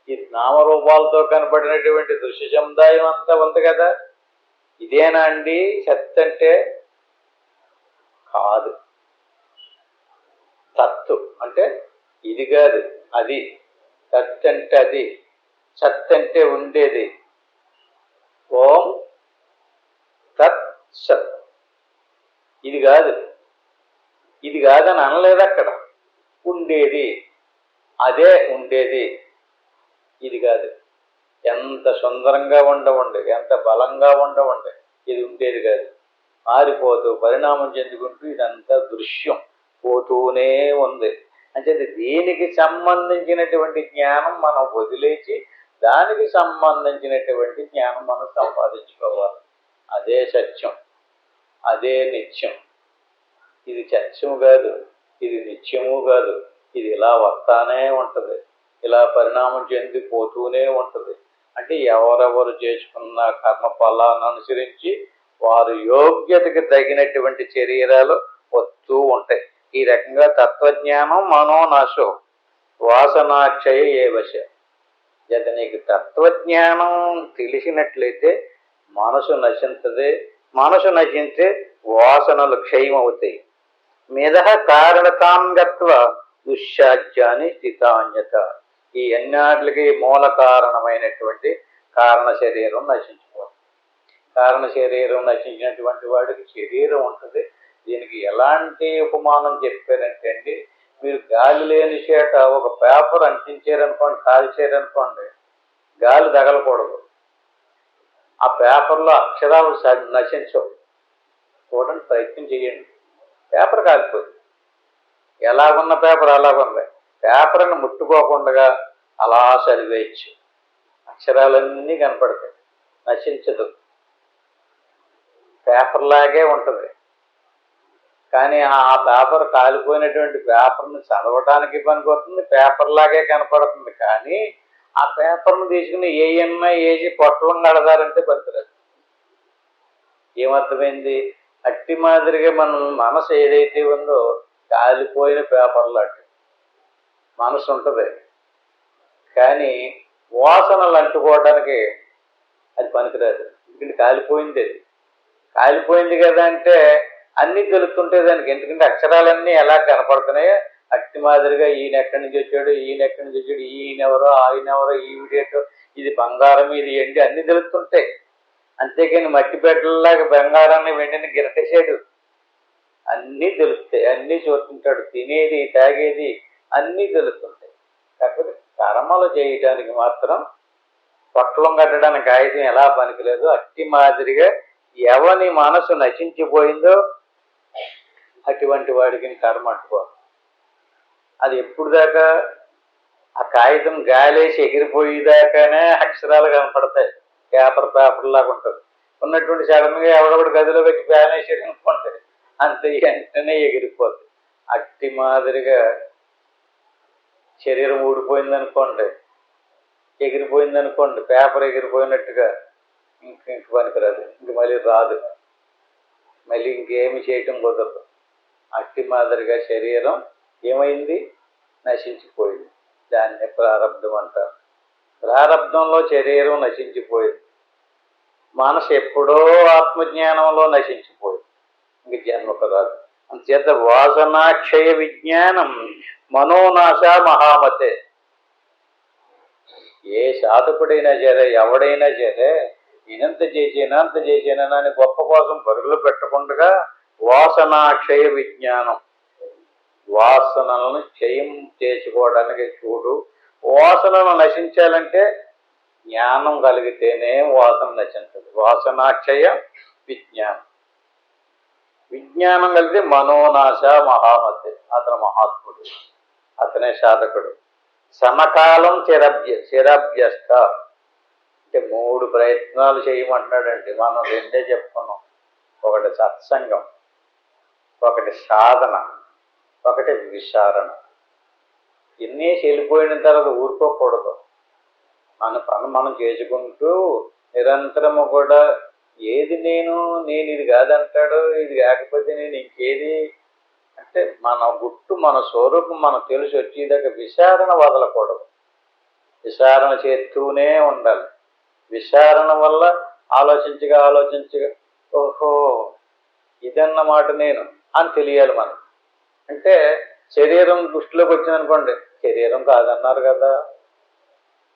ఈ నామరూపాలతో కనపడినటువంటి దృశ్య సముదాయం అంతా ఉంది కదా. ఇదేనా అండి సత్ అంటే? కాదు. తత్తు అంటే ఇది కాదు, అది. సత్ అంటే అది, సత్ అంటే ఉండేది. ఓం తత్ సత్. ఇది కాదు, ఇది కాదని అనలేదు అక్కడ. ఉండేది, అదే ఉండేది, ఇది కాదు. ఎంత సుందరంగా ఉండవండి, ఎంత బలంగా ఉండవండి, ఇది ఉండేది కాదు. మారిపోతూ పరిణామం చెందుకుంటూ ఇదంతా దృశ్యం పోతూనే ఉంది. అంటే దీనికి సంబంధించినటువంటి జ్ఞానం మనం వదిలేసి దానికి సంబంధించినటువంటి జ్ఞానం మనం సంపాదించుకోవాలి. అదే సత్యం, అదే నిత్యం. ఇది సత్యము కాదు, ఇది నిత్యము కాదు. ఇది ఇలా వస్తానే ఉంటుంది, ఇలా పరిణామం చెందిపోతూనే ఉంటుంది. అంటే ఎవరెవరు చేసుకున్న కర్మ ఫలాన్ని అనుసరించి వారు యోగ్యతకి తగినటువంటి శరీరాలు వస్తూ ఉంటాయి. ఈ రకంగా తత్వజ్ఞానం మనోనాశో వాసనాక్షయ ఏవశ. జత నీకు తత్వజ్ఞానం తెలిసినట్లయితే మనసు నశించదే. మనసు నశించే వాసనలు క్షయం అవుతాయి. మీద కారణతాం గత్వ దుశ్శాజ్యాన్ని స్థితాన్యత. ఈ అన్నిటికి మూల కారణమైనటువంటి కారణ శరీరం నశించుకోవాలి. కారణ శరీరం నశించినటువంటి వాడికి శరీరం ఉంటుంది. దీనికి ఎలాంటి ఉపమానం చెప్పారంటే అండి, మీరు గాలి లేని చేట ఒక పేపర్ అంటించారనుకోండి, కాల్చారనుకోండి, గాలి తగలకూడదు. ఆ పేపర్లో అక్షరాలు నశించవు. చూడండి, ప్రయత్నం చేయండి. పేపర్ కాలిపోయింది. ఎలాగున్న పేపర్ అలాగుంది. పేపర్ని ముట్టుకోకుండా అలా చదివేయచ్చు. అక్షరాలన్నీ కనపడతాయి, నశించదు. పేపర్ లాగే ఉంటుంది. కానీ ఆ పేపర్ కాలిపోయినటువంటి పేపర్ని చదవటానికి పనికొస్తుంది, పేపర్ లాగే కనపడుతుంది. కానీ ఆ పేపర్ను తీసుకుని ఏఎన్ఐ ఏజీ పొట్టలం కడదారంటే పనికిరాదు. ఏమర్థమైంది? అట్టి మాదిరిగా మనం మనసు ఏదైతే ఉందో కాలిపోయిన పేపర్లు అట్టి మనసు ఉంటుంది. కానీ వాసనలు అంటుకోవడానికి అది పనికిరాదు. ఎందుకంటే కాలిపోయింది. అది కాలిపోయింది కదా అంటే అన్నీ తెలుస్తుంటాయి దానికి. ఎందుకంటే అక్షరాలన్నీ ఎలా కనపడుతున్నాయో అట్టి మాదిరిగా ఈయన ఎక్కడి నుంచి వచ్చాడు, ఈయన ఎక్కడి నుంచి వచ్చాడు, ఈయనెవరో ఆయనెవరో, ఈవిడేటో, ఇది బంగారం, ఇది ఎండి, అన్నీ తెలుస్తుంటాయి. అంతేకాని మట్టి బిడ్డల్లాగా బంగారాన్ని వెండిని గిరటేసాడు. అన్నీ తెలుస్తాయి, అన్నీ చూస్తుంటాడు. తినేది, తాగేది, అన్నీ తెలుస్తుంటాయి. కాకపోతే కర్మలు చేయటానికి మాత్రం పొట్లం కట్టడానికి కాగితం ఎలా పనికిలేదు, అట్టి మాదిరిగా ఎవని మనసు నశించిపోయిందో అటువంటి వాడికి కర్మ అంటుకోవాలి. అది ఎప్పుడు దాకా ఆ కాగితం గాలేసి ఎగిరిపోయేదాకానే అక్షరాలు కనపడతాయి, పేపర్ లాగా ఉంటుంది. ఉన్నటువంటి సడన్గా ఎవడొకటి గదిలో పెట్టి ఫ్యాన్ వేసి అనుకోండి, అంతే వెంటనే ఎగిరిపోతుంది. అట్టి మాదిరిగా శరీరం ఊడిపోయిందనుకోండి, ఎగిరిపోయిందనుకోండి, పేపర్ ఎగిరిపోయినట్టుగా ఇంక పనికిరాదు, ఇంక మళ్ళీ రాదు, మళ్ళీ ఇంకేమి చేయటం కుదరదు. అట్టి మాదిరిగా శరీరం ఏమైంది, నశించిపోయింది. దాన్ని ప్రారంధం అంటారు. ప్రారంధంలో శరీరం నశించిపోయింది, మనసు ఎప్పుడో ఆత్మజ్ఞానంలో నశించిపోయింది, ఇంక జన్మకు రాదు. అంతేత వాసనాక్షయ విజ్ఞానం మనోనాశ మహామతే. ఏ సాధకుడైనా సరే, ఎవడైనా సరే, ఇనంత చేసేనా అని గొప్ప కోసం పరుగులు పెట్టకుండా వాసనాక్షయ విజ్ఞానం, వాసనలను క్షయం చేసుకోవడానికి చూడు. వాసనలు నశించాలంటే జ్ఞానం కలిగితేనే వాసన నశించదు. వాసనాక్షయ విజ్ఞానం, విజ్ఞానం కలిగితే మనోనాశ మహామతి. అతను మహాత్ముడు, అతనే సాధకుడు. సమకాలం చిరభ్యస్త అంటే 3 ప్రయత్నాలు చేయమంటున్నాడండి. మనం 2 చెప్పుకున్నాం. ఒకటి సత్సంగం, ఒకటి సాధన, ఒకటి విచారణ. ఇన్ని వెళ్ళిపోయిన తర్వాత ఊరుకోకూడదు. మన పని మనం చేసుకుంటూ నిరంతరము కూడా ఏది నేను ఇది కాదంటాడు, ఇది కాకపోతే నేను ఇంకేది అంటే మన గుట్టు, మన స్వరూపం మనకు తెలిసి వచ్చేదాకా విచారణ వదలకూడదు. విచారణ చేస్తూనే ఉండాలి. విచారణ వల్ల ఆలోచించగా ఓహో ఇదన్నమాట నేను అని తెలియాలి మనం. అంటే శరీరం దృష్టిలోకి వచ్చిందనుకోండి, శరీరం కాదన్నారు కదా,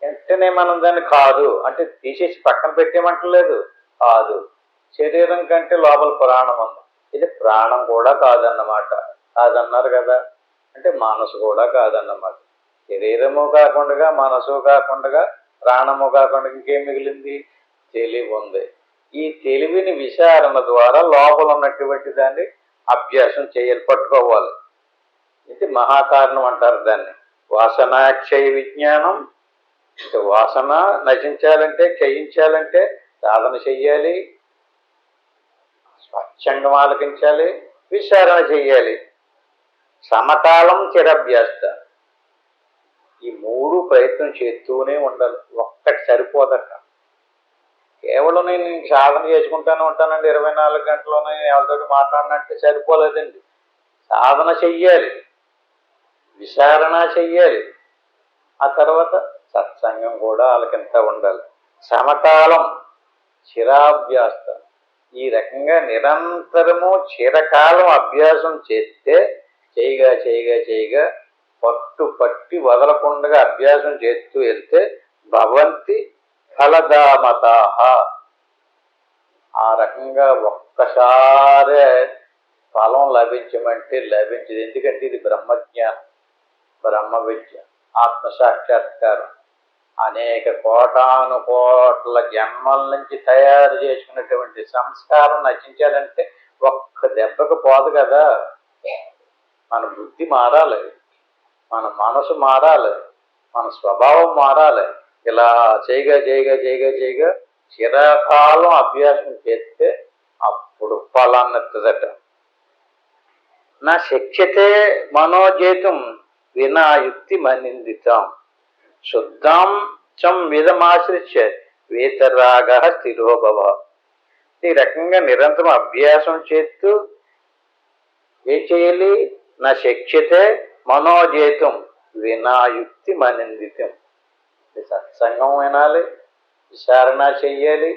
వెంటనే మనం దాన్ని కాదు అంటే తీసేసి పక్కన పెట్టేమంటలేదు. కాదు, శరీరం కంటే లోపల ప్రాణం ఉంది, ఇది ప్రాణం కూడా కాదన్నమాట. కాదన్నారు కదా అంటే మనసు కూడా కాదన్నమాట. శరీరము కాకుండా, మనసు కాకుండా, ప్రాణము కాకుండా ఇంకేం మిగిలింది? తెలివి ఉంది. ఈ తెలివిని విచారణ ద్వారా లోపల ఉన్నటువంటి దాన్ని అభ్యాసం చేయాలి, పట్టుకోవాలి. ఇది మహాకారణం అంటారు దాన్ని. వాసనాక్షయ విజ్ఞానం. వాసన నశించాలంటే, క్షయించాలంటే సాధన చెయ్యాలి, స్వచ్ఛంగా ఆలకించాలి, విచారణ చెయ్యాలి. సమకాలం చిరభ్యాస్త. ఈ 3 ప్రయత్నం చేస్తూనే ఉండాలి. ఒక్కటి సరిపోదట. కేవలం నేను సాధన చేసుకుంటానే ఉంటానండి 24 గంటలోనే ఎవరితోటి మాట్లాడినట్టే సరిపోలేదండి. సాధన చెయ్యాలి, విచారణ చెయ్యాలి, ఆ తర్వాత సత్సంగం కూడా ఆలకింత ఉండాలి. సమకాలం చిరాభ్యాస. ఈ రకంగా నిరంతరము చిరకాలం అభ్యాసం చేస్తే చేయగా పట్టి వదలకుండా అభ్యాసం చేస్తూ వెళ్తే భవంతి ఫలదామతాః. ఆ రకంగా ఒక్కసారే ఫలం లభించమంటే లభించదు. ఎందుకంటే ఇది బ్రహ్మజ్ఞానం, బ్రహ్మ విద్య, ఆత్మసాక్షాత్కారం. అనేక కోటానుకోట్ల జన్మల నుంచి తయారు చేసుకున్నటువంటి సంస్కారం నశించాలంటే ఒక్క దెబ్బకు పోదు కదా. మన బుద్ధి మారాలి, మన మనసు మారాలి, మన స్వభావం మారాలి. ఇలా చేయగా చిరకాలం అభ్యాసం చేస్తే అప్పుడు ఫలాన్ని ఎత్తదట. నా శక్యతే మనోజేతం వినాయుక్తి మనిందితం శుద్ధాం చం విధమాశ్రిత్య వేతరాగ స్థిరోభవ. ఈ రకంగా నిరంతరం అభ్యాసం చేస్తూ ఏం చేయాలి? నా శక్యతే మనోజేతం వినాయుక్తి మనిందితం. సత్సంగం వినాలి, విచారణ చెయ్యాలి,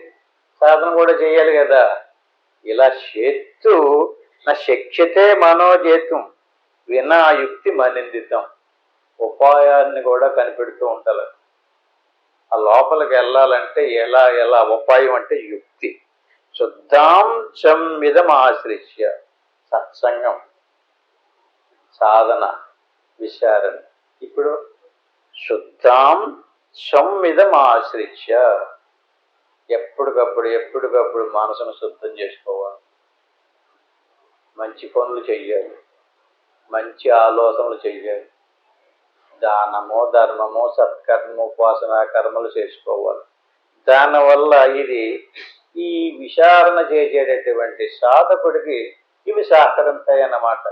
సాధన కూడా చెయ్యాలి కదా. ఇలా చేస్తూ నా శక్యతే మనోజేతం వినాయుక్తి మనిందితం. ఉపాయాన్ని కూడా కనిపెడుతూ ఉంటారు. ఆ లోపలికి వెళ్ళాలంటే ఎలా ఉపాయం అంటే యుక్తి. శుద్ధాం చమిదం ఆశ్రిత్య. సత్సంగం, సాధన, విచారణ ఇప్పుడు శుద్ధాం సంవిధం ఆశ్రిత్య, ఎప్పటికప్పుడు మనసును శుద్ధం చేసుకోవాలి. మంచి పనులు చెయ్యాలి, మంచి ఆలోచనలు చెయ్యాలి, దానము ధర్మము సత్కర్మ ఉపాసనా కర్మలు చేసుకోవాలి. దానివల్ల ఈ విచారణ చేసేటటువంటి సాధకుడికి ఇవి సహకరిస్తాయి అన్నమాట.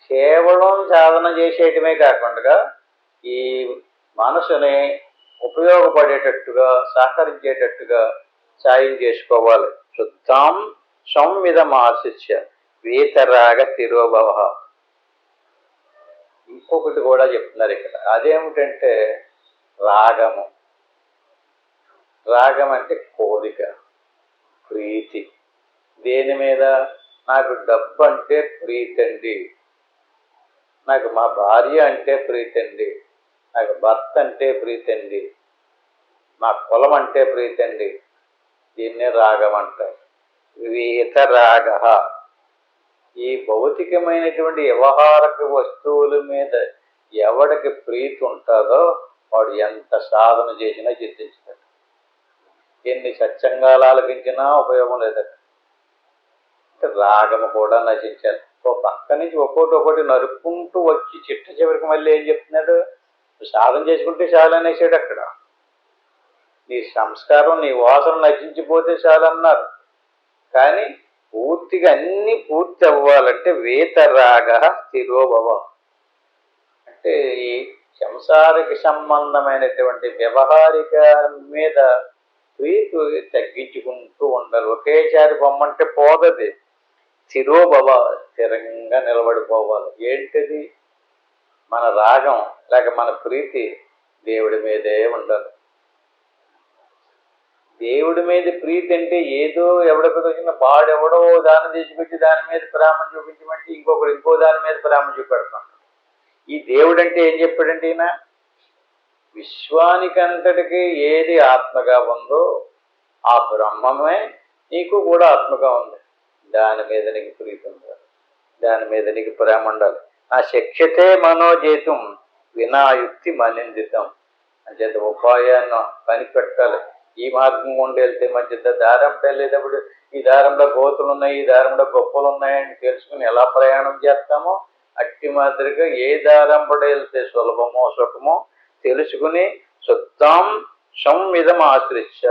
కేవలం సాధన చేసేయటమే కాకుండా ఈ మనసుని ఉపయోగపడేటట్టుగా సహకరించేటట్టుగా సాయం చేసుకోవాలి. శుద్ధాం సంవిధమాశిష్య వీతరాగ తిరోభవ. ఇంకొకటి కూడా చెప్తున్నారు ఇక్కడ, అదేమిటంటే రాగము. రాగం అంటే కోరిక, ప్రీతి. దేని మీద? నాకు డబ్బు అంటే ప్రీతి అండి, నాకు మా భార్య అంటే ప్రీతి అండి, నాకు భర్త అంటే ప్రీతి అండి, మా కులం అంటే ప్రీతి అండి. దీన్నే రాగం అంటారు. వీతరాగ. ఈ భౌతికమైనటువంటి వ్యవహారక వస్తువుల మీద ఎవడికి ప్రీతి ఉంటుందో వాడు ఎంత సాధన చేసినా చిత్తించుతాడు. ఎన్ని సత్సంగాలు ఆలకించినా ఉపయోగం లేదట. రాగము కూడా నశించాలి. ఓ పక్క నుంచి ఒక్కొక్కటి నరుక్కుంటూ వచ్చి చిట్ట చివరికి మళ్ళీ ఏం చెప్తున్నాడు? సాధన చేసుకుంటే చాలు అనేసాడు అక్కడ. నీ సంస్కారం నీ వాసన నశించిపోతే చాలన్నారు. కానీ పూర్తిగా అన్ని పూర్తి అవ్వాలంటే వీతరాగ స్థిరోభవ. అంటే ఈ సంసారిక సంబంధమైనటువంటి వ్యవహారిక మీద ప్రీతి తగ్గించుకుంటూ ఉండాలి. ఒకేసారి బొమ్మంటే పోదది. స్థిరోభవ, స్థిరంగా నిలబడిపోవాలి. ఏంటిది? మన రాగం లేక మన ప్రీతి దేవుడి మీదే ఉండాలి. దేవుడి మీద ప్రీతి అంటే ఏదో ఎవడికి వచ్చిన వాడెవడో దాన్ని తీసుకొచ్చి దాని మీద ప్రేమ చూపించమంటే ఇంకొకరు ఇంకో దాని మీద ప్రేమ చూపెడతాం. ఈ దేవుడు అంటే ఏం చెప్పాడంటే ఈయన, విశ్వానికంతటికి ఏది ఆత్మగా ఉందో ఆ బ్రహ్మమే నీకు కూడా ఆత్మగా ఉంది. దాని మీద నీకు ప్రీతి ఉండాలి, దాని మీద నీకు ప్రేమ ఉండాలి. నా శక్యతే మనోజేతం వినాయుక్తి మనిందితం అంచేత ఉపాయాన్ని కనిపెట్టాలి. ఈ మార్గం గుండా వెళ్తే మంచిది. దారంలో వెళ్ళేటప్పుడు ఈ దారంలో గోతులు ఉన్నాయి, ఈ దారంలో గొప్పలు ఉన్నాయని తెలుసుకుని ఎలా ప్రయాణం చేస్తామో అట్టి మాదిరిగా ఏ దారంలో వెళ్తే సులభమో సుఖమో తెలుసుకుని శుద్ధం సంవిధం ఆశ్రిత్య,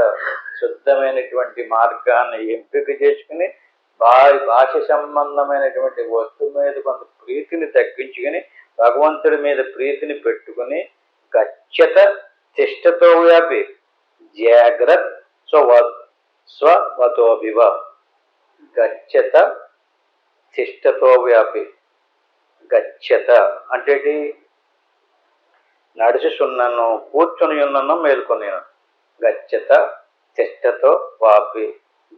శుద్ధమైనటువంటి మార్గాన్ని ఎంపిక చేసుకుని భాష సంబంధమైనటువంటి వస్తువు మీద కొంత ప్రీతిని తగ్గించుకుని భగవంతుడి మీద ప్రీతిని పెట్టుకుని గచ్చత తిష్టతో వ్యాపి జాగ్రత్త స్వవతోభివ. గచ్చత తిష్టతో వ్యాపి. గచ్చత అంటే నడుచుచున్నను, కూర్చొని ఉన్నను, మేల్కొని. గచ్చత తిష్టతో వాపి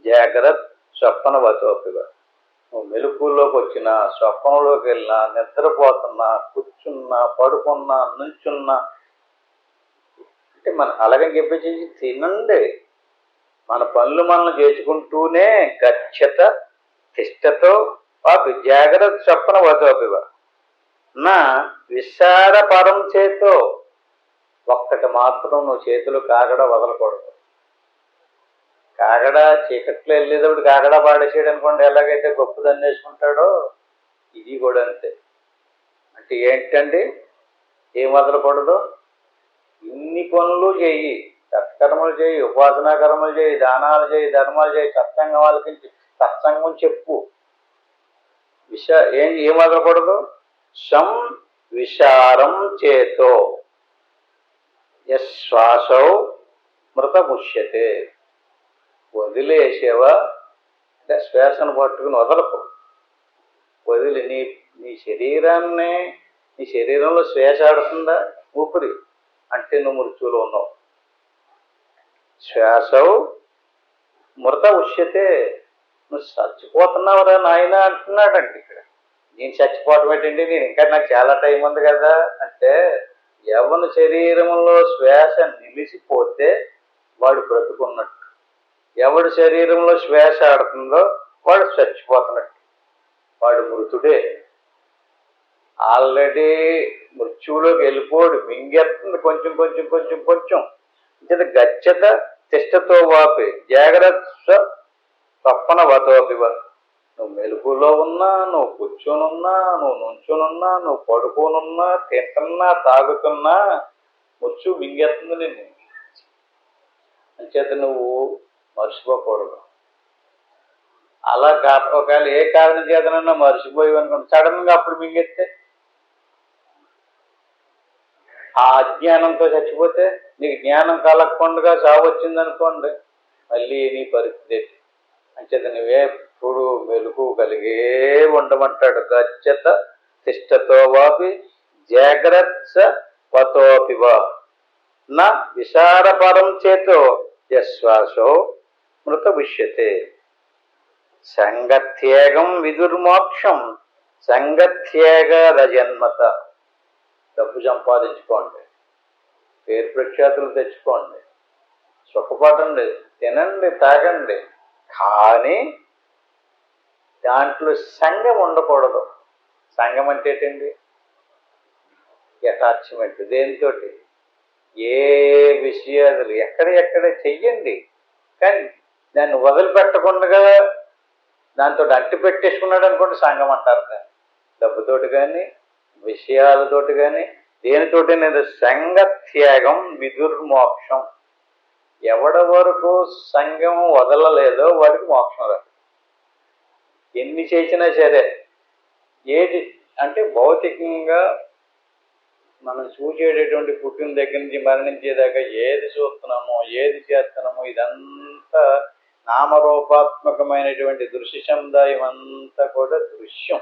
జాగ్రత్త స్వప్నవతోపివ. నువ్వు మెలుకుల్లోకి వచ్చినా, స్వప్నంలోకి వెళ్ళినా, నిద్రపోతున్నా, కూర్చున్నా, పడుకున్నా, నుంచున్నా అంటే మన అలాగని చెప్పేసి తినండి. మన పనులు మనం చేసుకుంటూనే గచ్చత తిష్టతో వాపి జాగ్రత్త స్వప్నవతోపివ. నా విశార పరం చేతో, ఒక్కటి మాత్రం నువ్వు చేతులు కాగడ వదలకూడదు. కాగడ చీకట్లో వెళ్ళేటప్పుడు కాగడ పాడేసాడు అనుకోండి, ఎలాగైతే గొప్పదని వేసుకుంటాడో ఇది కూడా అంతే. అంటే ఏంటండి? ఏం వదలకూడదు? ఇన్ని పనులు చేయి, సత్కర్మలు చేయి, ఉపాసనా కర్మలు చేయి, దానాలు చేయి, ధర్మాలు చేయి, సత్సంగం ఆలకించి సత్సంగం చెప్పు. ఏం వదలకూడదు? సం విశారం చేతో యశ్వాసౌ మృతముష్యతే. వదిలేసేవా అంటే శ్వాసను పట్టుకుని వదలకు. వదిలి నీ శరీరాన్ని, నీ శరీరంలో శ్వాస ఆడుతుందా? ఊపిరి అంటే నువ్వు మృత్యులో ఉన్నావు. శ్వాసౌ మృత ఉష్యతే. నువ్వు చచ్చిపోతున్నావురా నాయన అంటున్నాడండి ఇక్కడ. నేను చచ్చిపోవటం ఏంటండి, నేను ఇంకా నాకు చాలా టైం ఉంది కదా అంటే, ఎవరి శరీరంలో శ్వాస నిలిచిపోతే వాడు బ్రతుకున్నట్టు, ఎవడి శరీరంలో శ్వాస ఆడుతుందో వాడు చచ్చిపోతున్నట్టు, వాడు మృతుడే. ఆల్రెడీ మృత్యువులోకి వెళ్ళిపోడు, మింగేస్తుంది కొంచెం కొంచెం కొంచెం కొంచెం. గచ్చత తిష్టతో వాపి జాగ్రత్త స్వప్న వతోపివ. నువ్వు మెలుగులో ఉన్నా, నువ్వు కూర్చొనున్నా, నువ్వు నుంచునున్నా, నువ్వు పడుకోనున్నా, తింటున్నా, తాగుతున్నా మృత్యు మింగేస్తుంది నిన్ను. అంచేత నువ్వు మర్చిపోకూడదు. అలా ఒకవేళ ఏ కారణం చేతనన్నా మర్చిపోయి అనుకోండి, సడన్ గా అప్పుడు మింగెత్తే ఆ అజ్ఞానంతో చచ్చిపోతే, నీకు జ్ఞానం కలగకుండా చావు వచ్చిందనుకోండి, మళ్ళీ నీ పరిస్థితి. అంచేత నువ్వెప్పుడు మెలుగు కలిగే ఉండమంటాడు. గచ్చత తిష్టతో వాపి జాగ్రత్త పతోపివ నా విశారపరం చేతో యశ్వాసో మృత విష్యతే. సంగత్యేగం విదుర్మోక్షం సంగత్యేగ జన్మత. డబ్బు సంపాదించుకోండి, పేరు ప్రఖ్యాతులు తెచ్చుకోండి, సుఖపడండి, తినండి, తాగండి, కానీ దాంట్లో సంఘం ఉండకూడదు. సంఘం అంటే ఏంటండి? అటాచ్మెంట్. దేనితో? ఏ విషయాలు ఎక్కడ చెయ్యండి, కానీ దాన్ని వదిలిపెట్టకుండా దాంతో అట్టి పెట్టేసుకున్నాడు అనుకోండి, సంఘం అంటారు. దాన్ని డబ్బుతోటి కానీ విషయాలతోటి కానీ దేనితోటి నేను సంగత్యాగం విదుర్మోక్షం. ఎవడ వరకు సంఘం వదలలేదో వాడికి మోక్షం రాదు. ఎన్ని చేసినా సరే. ఏది అంటే భౌతికంగా మనం చూసేటటువంటి పుట్టిన దగ్గర నుంచి మరణించేదాకా ఏది చూస్తున్నామో, ఏది చేస్తున్నామో, ఇదంతా నామరూపాత్మకమైనటువంటి దృశ్య సముదాయం అంతా కూడా దృశ్యం.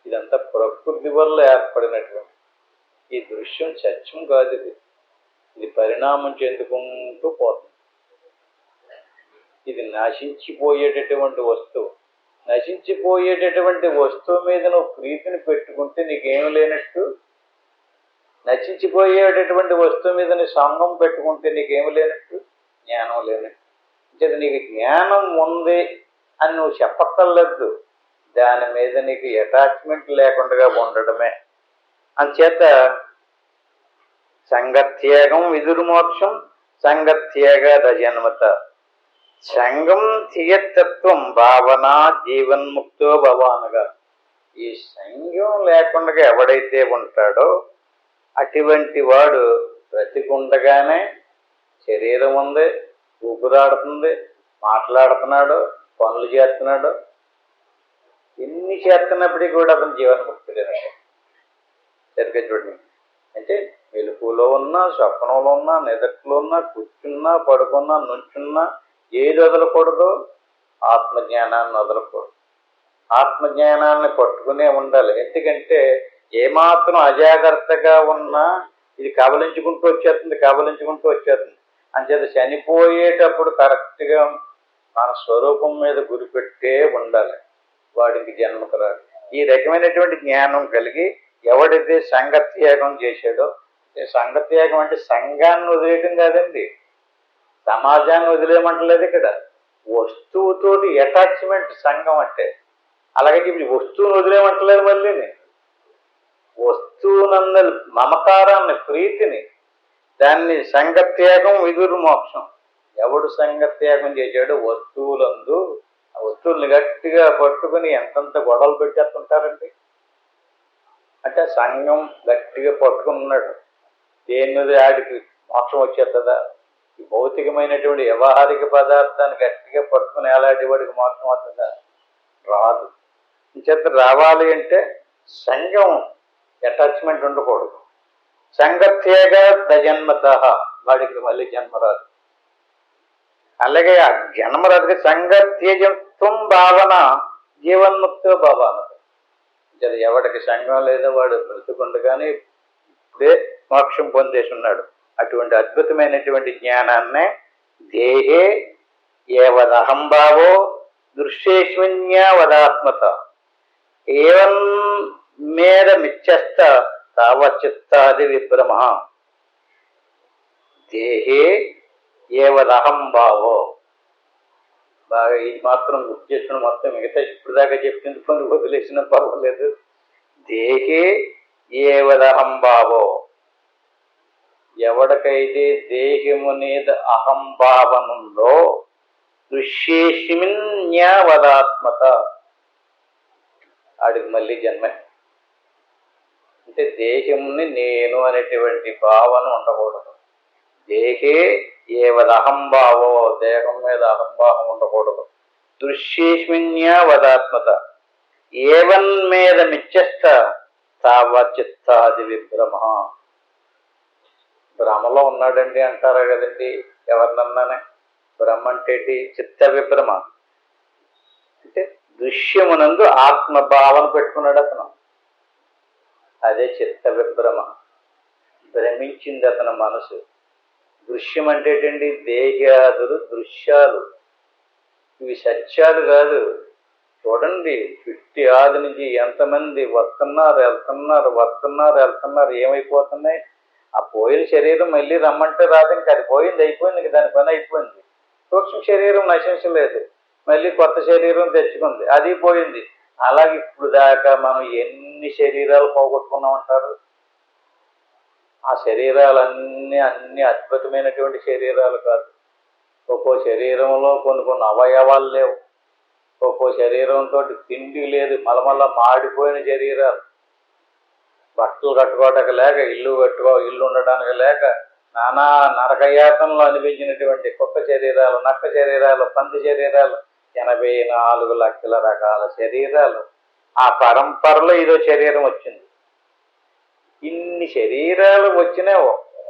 ఇదంతా ప్రకృతి వల్ల ఏర్పడినటువంటి ఈ దృశ్యం సత్యం కాదు. ఇది పరిణామం చెందుకుంటూ పోతుంది. ఇది నశించిపోయేటటువంటి వస్తువు. నశించిపోయేటటువంటి వస్తువు మీద నువ్వు ప్రీతిని పెట్టుకుంటే నీకేం లేనట్టు. నశించిపోయేటటువంటి వస్తువు మీద నీ సంఘం పెట్టుకుంటే నీకేమి లేనట్టు, జ్ఞానం లేనట్టు. అంటే నీకు జ్ఞానం ఉంది అని నువ్వు చెప్పక్కర్లేదు, దాని మీద నీకు అటాచ్మెంట్ లేకుండా ఉండడమే. అంచేత సంగత్యాగం విదుర్మోక్షం సంగత్యాగ జన్మత. సంగం తీయతత్వం భావన జీవన్ముక్తో భవానగా. ఈ సంఘం లేకుండా ఎవడైతే ఉంటాడో అటువంటి వాడు బ్రతికుండగానే శరీరం ఉంది, ఊపిరాడుతుంది, మాట్లాడుతున్నాడు, పనులు చేస్తున్నాడు, ఎన్ని చేస్తున్నప్పటికీ కూడా అతను జీవన్ముక్తుడేనండి. సరిగ్గా చూడండి. అంటే వెలుపులో ఉన్నా, స్వప్నంలో ఉన్నా, నిద్రలో ఉన్నా, కూర్చున్నా, పడుకున్నా, నుంచున్నా ఏది వదలకూడదు? ఆత్మజ్ఞానాన్ని వదలకూడదు. ఆత్మజ్ఞానాన్ని పట్టుకునే ఉండాలి. ఎందుకంటే ఏమాత్రం అజాగ్రత్తగా ఉన్నా ఇది కబలించుకుంటూ వచ్చేస్తుంది. అంచేత చనిపోయేటప్పుడు కరెక్ట్గా మన స్వరూపం మీద గురిపెట్టే ఉండాలి. వాడికి జన్మకు రాడు. ఈ రకమైనటువంటి జ్ఞానం కలిగి ఎవడైతే సంగత్యాగం చేశాడో, సంగత్యాగం అంటే సంఘాన్ని వదిలేయటం కాదండి, సమాజాన్ని వదిలేయమంటలేదు ఇక్కడ. వస్తువుతోటి అటాచ్మెంట్ సంఘం అంటే. అలాగే ఇప్పుడు వస్తువుని వదిలేయమంటలేదు, మళ్ళీ వస్తువునందు మమకారాన్ని, ప్రీతిని, దాన్ని సంగత్యాగం విదుర్మోక్షం. ఎవడు సంగత్యాగం చేశాడో వస్తువులందు ఆ వస్తువుల్ని గట్టిగా పట్టుకుని ఎంతంత గొడవలు పెట్టేస్తుంటారండి. అంటే సంఘం గట్టిగా పట్టుకున్నాడు, దేని మీద ఆడికి మోక్షం వచ్చేస్తుందా? ఈ భౌతికమైనటువంటి వ్యవహారిక పదార్థాన్ని గట్టిగా పట్టుకుని ఎలాంటి వాడికి మోక్షం వస్తుందా? రాదు. చేత రావాలి అంటే సంఘం అటాచ్మెంట్ ఉండకూడదు. సంగత్యాగ జన్మత, వాడికి మళ్ళీ జన్మ రాదు. అలాగే ఆ జన్మ రాదు. సంగత్యజత్వం భావన జీవన్ముక్తో భావన. ఎవడికి సంఘం లేదో వాడు బ్రతుకుండగానే ఇప్పుడే మోక్షం పొందేసి ఉన్నాడు. అటువంటి అద్భుతమైనటువంటి జ్ఞానాన్నే దేహే ఏవదహంభావో దృశ్యేష్మన్యావదాత్మత ఏవం మేర మిచ్చస్త తావచిత్తాది విభ్రమ. దేహే ఏవదహంభావో. బాగా ఇది మాత్రం గుర్తు చేసుకుని మొత్తం మిగతా ఇప్పుడు దాకా చెప్పింది కొన్ని వదిలేసినా పర్వాలేదు. దేహే ఏవదహంభావో, ఎవడికైతే దేహమునేది అహంభావనుందో దృశ్యేష్మిన్యావదాత్మత, ఆడికి మళ్ళీ జన్మే. అంటే దేహంని నేను అనేటువంటి భావన ఉండకూడదు. దేహే ఏవదహంభావో, దేహం మీద అహంభావం ఉండకూడదు. దృశ్యేష్మిన్యావదాత్మత ఏవన్ మీద మిచ్చస్థ తావచిత్తాది విభ్రమ. భ్రమలో ఉన్నాడండి అంటారా కదండి ఎవరినన్నానే. భ్రమ అంటే చిత్త విభ్రమ అంటే దృశ్యమునందు ఆత్మభావన పెట్టుకున్నాడు అతను. అదే చిత్త విభ్రమ. భ్రమించింది అతని మనసు. దృశ్యం అంటే దేహాదులు దృశ్యాలు, ఇవి సత్యాలు కాదు. చూడండి, 50 ఆది నుంచి ఎంతమంది వస్తున్నారు వెళ్తున్నారు, ఏమైపోతున్నాయి. ఆ పోయిన శరీరం మళ్ళీ రమ్మంటే రాదు. ఇంకా అది పోయింది, అయిపోయింది, ఇంక దాని పని అయిపోయింది. సూక్ష్మ శరీరం నశించలేదు, మళ్ళీ కొత్త శరీరం తెచ్చుకుంది, అది పోయింది. అలాగే ఇప్పుడు దాకా మనం ఎన్ని శరీరాలు పోగొట్టుకున్నామంటారు. ఆ శరీరాలన్నీ అద్భుతమైనటువంటి శరీరాలు కాదు. ఒక్కో శరీరంలో కొన్ని అవయవాలు లేవు. ఒక్కో శరీరంతో తిండి లేదు, మలమల్ల మాడిపోయిన శరీరాలు. బట్టలు కట్టుకోవటానికి లేక, ఇల్లు ఉండడానికి లేక, నానా నరకయాతనలో అనిపించినటువంటి కుక్క శరీరాలు, నక్క శరీరాలు, పంది శరీరాలు, 84 లక్షల రకాల శరీరాలు. ఆ పరంపరలో ఇదో శరీరం వచ్చింది. ఇన్ని శరీరాలు వచ్చినా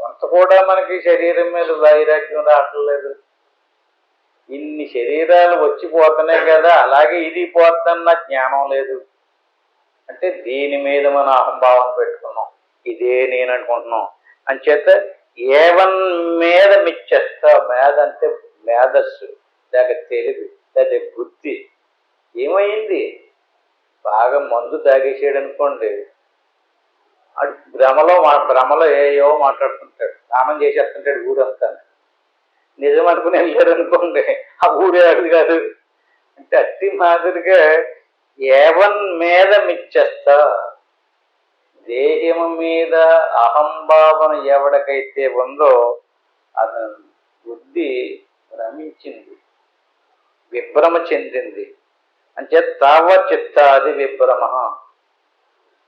అంత కూడా మనకి శరీరం మీద వైరాగ్యం రావట్లేదు. ఇన్ని శరీరాలు వచ్చిపోతున్నాయి కదా, అలాగే ఇది పోతున్న జ్ఞానం లేదు. అంటే దీని మీద మనం అహంభావం పెట్టుకున్నాం, ఇదే నేను అనుకుంటున్నాం. అంచేత ఏవన్ మీద మిచ్చేస్తా. మేధ అంటే మేధస్సు, లేక తెలివి, లేక బుద్ధి. ఏమైంది? బాగా మందు తాగేసాడు అనుకోండి, భ్రమలో ఏయో మాట్లాడుతుంటాడు, స్నానం చేసేస్తుంటాడు ఊరంతా. నిజం అనుకుని వెళ్ళారు అనుకోండి, ఆ ఊరే అది కాదు. అంటే అట్టి మాదిరిగా ఏవన్ మీద మిచ్చేస్తా. దేహము మీద అహంభావన ఎవడికైతే ఉందో అతను బుద్ధి భ్రమించింది, విభ్రమ చెందింది. అంటే తావచిత్తాది విభ్రమ.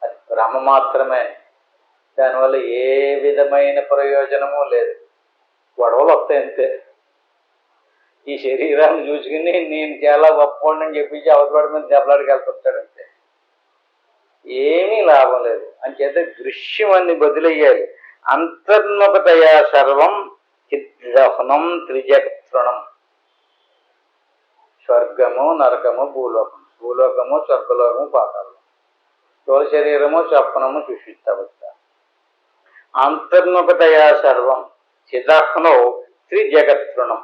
అది భ్రమ మాత్రమే, దానివల్ల ఏ విధమైన ప్రయోజనము లేదు. గొడవలు వస్తాయి అంతే. ఈ శరీరాన్ని చూసుకుని నేను చాలా గొప్పవాడిని చెప్పించి అవతల మీద దెబ్బలాడికి వెళ్తుంటాడు అంతే. ఏమీ లాభం లేదు. అంచేత దృశ్యం అన్ని బదులయ్యాలి. అంతర్ముఖతయా సర్వం చిద్దహనం త్రిజగతృణం. స్వర్గము, నరకము, భూలోకము, స్వర్గలోకము, పాతాళము. స్థూల శరీరము, స్వప్నము, సుషుప్తావస్థ. అంతర్ముఖతయా సర్వం చిదహ్నో త్రిజగతృణం.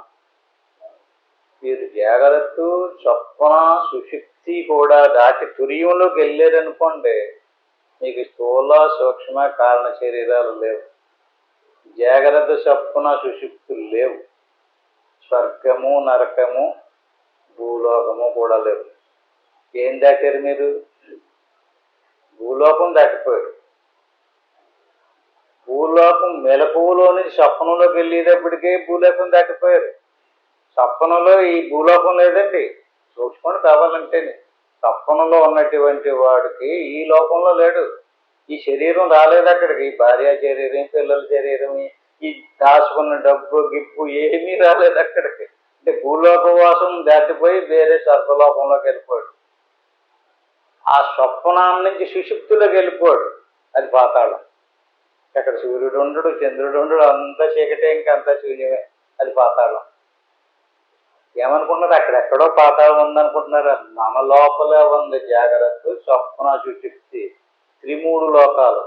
మీరు జాగ్రత్త, స్వప్న, సుషుప్తి కూడా దాటి తుర్యంలోకి వెళ్ళారనుకోండి, మీకు స్థూల, సూక్ష్మ, కారణ శరీరాలు లేవు. జాగ్రత్త, స్వప్న, సుషుప్తులు లేవు. స్వర్గము, నరకము, భూలోకము కూడా లేవు. ఏం దాటారు మీరు? భూలోకం దాటిపోయారు. భూలోకం మెలకువలో నుంచి స్వప్నంలోకి వెళ్ళేటప్పటికే భూలోకం దాటిపోయారు. స్వప్నంలో ఈ భూలోకం లేదండి. చూసుకోండి కావాలంటే. స్వప్నంలో ఉన్నటువంటి వాడికి ఈ లోకంలో లేడు. ఈ శరీరం రాలేదు అక్కడికి. ఈ భార్య శరీరం, పిల్లల శరీరం, ఈ దాచుకున్న డబ్బు గిప్పు ఏమీ రాలేదు అక్కడికి. అంటే భూలోకవాసం దాటిపోయి వేరే స్వర్గలోకంలోకి వెళ్ళిపోయాడు. ఆ స్వప్నాన్ని నుంచి సుషుప్తిలోకి వెళ్ళిపోయాడు, అది పాతాళం. అక్కడ సూర్యుడు ఉండడు, చంద్రుడు ఉండడు, అంతా చీకటే, ఇంకంతా శూన్యమే, అది పాతాళం. ఏమనుకుంటున్నారు? అక్కడెక్కడో పాతాళం ఉందనుకుంటున్నారు. మన లోపలే ఉంది జాగ్రత్త, స్వప్న, సుషుప్తి, 3 లోకాలు.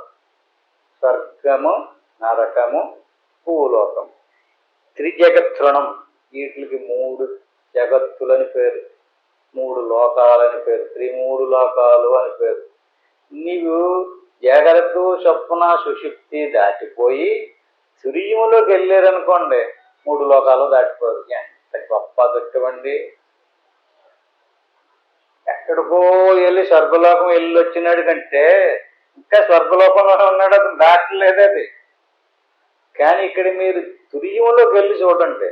స్వర్గము, నరకము, భూలోకము, త్రిజగతృణం. వీటికి 3 జగత్తులని పేరు, 3 లోకాలని పేరు, 3 లోకాలు అని పేరు. నీవు జాగ్రత్త, స్వప్న, సుషుప్తి దాటిపోయి తుర్యములోకి వెళ్ళారనుకోండి, 3 లోకాలు దాటిపోరు. ఎంత గొప్ప దృష్టమండి! ఎక్కడికో వెళ్ళి స్వర్గలోకం వెళ్ళి వచ్చినాడు కంటే ఇంకా స్వర్గలోకంలో ఉన్నాడు, అది దాటలేదు అది. కానీ ఇక్కడ మీరు తుర్యంలోకి వెళ్ళి చూడండి,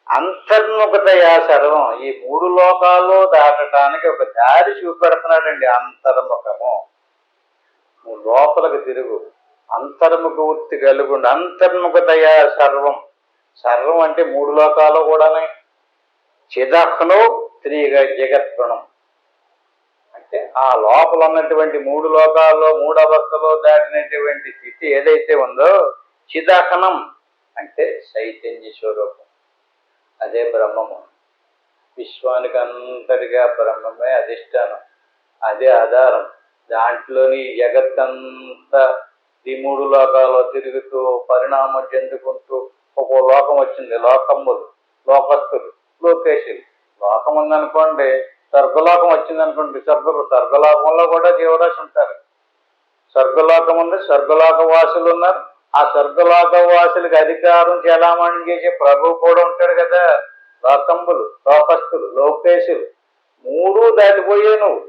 అంతర్ముఖతయా సర్వం. ఈ 3 లోకాలు దాటడానికి ఒక దారి చూపెడుతున్నాడండి. అంతర్ముఖము, నువ్వు లోపలికి తిరుగు, అంతర్ముఖ వృత్తి కలుగుండు. అంతర్ముఖతయా సర్వం. సర్వం అంటే 3 లోకాలు కూడానే. చిదహ్నో త్రిగ జగత్గుణం అంటే ఆ లోపల ఉన్నటువంటి 3 లోకాల్లో 3 అవస్థలో దాటినటువంటి స్థితి ఏదైతే ఉందో చిదహనం అంటే చైతన్య స్వరూపం. అదే బ్రహ్మము. విశ్వానికి అంతటిగా బ్రహ్మమే అధిష్టానం, అదే ఆధారం. దాంట్లోని జగత్తంతా ఈ 3 లోకాల్లో తిరుగుతూ పరిణామం చెందుకుంటూ ఒక్కో లోకం వచ్చింది. లోకములు, లోకస్తులు, లోకేశులు. లోకం ఉందనుకోండి, స్వర్గలోకం వచ్చిందనుకోండి, స్వర్గలోకంలో కూడా జీవరాశి ఉంటారు. స్వర్గలోకం ఉంది, స్వర్గలోక వాసులు ఉన్నారు. ఆ స్వర్గలోక వాసులకు అధికారం చలామణి చేసే ప్రభువు కూడా ఉంటాడు కదా. లోకంబులు, లోకస్తులు, లోకేశులు 3 దాటిపోయావు నువ్వు.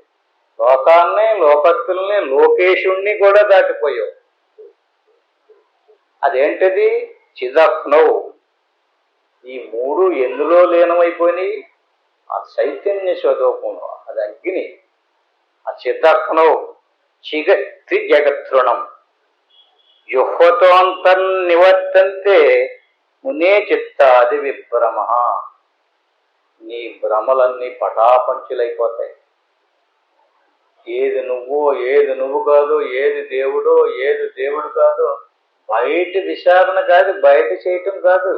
లోకాన్ని, లోకస్తుల్ని, లోకేశుణ్ణి కూడా దాటిపోయావు. అదేంటిది? చిదహ్నవు. ఈ 3 ఎందులో లీనమైపోయినాయి? ఆ చైతన్య స్వరూపంలో. అది అగ్ని. ఆ చిదహ్నవు చిగత్తి జగతృణం జుహ్వతోంతర్నివర్తంతే మునే చిత్తాది విభ్రమ. నీ భ్రమలన్నీ పటాపంచులైపోతాయి. ఏది నువ్వో, ఏది నువ్వు కాదు, ఏది దేవుడో, ఏది దేవుడు కాదు, బయట విచారణ కాదు, బయట చేయటం కాదు.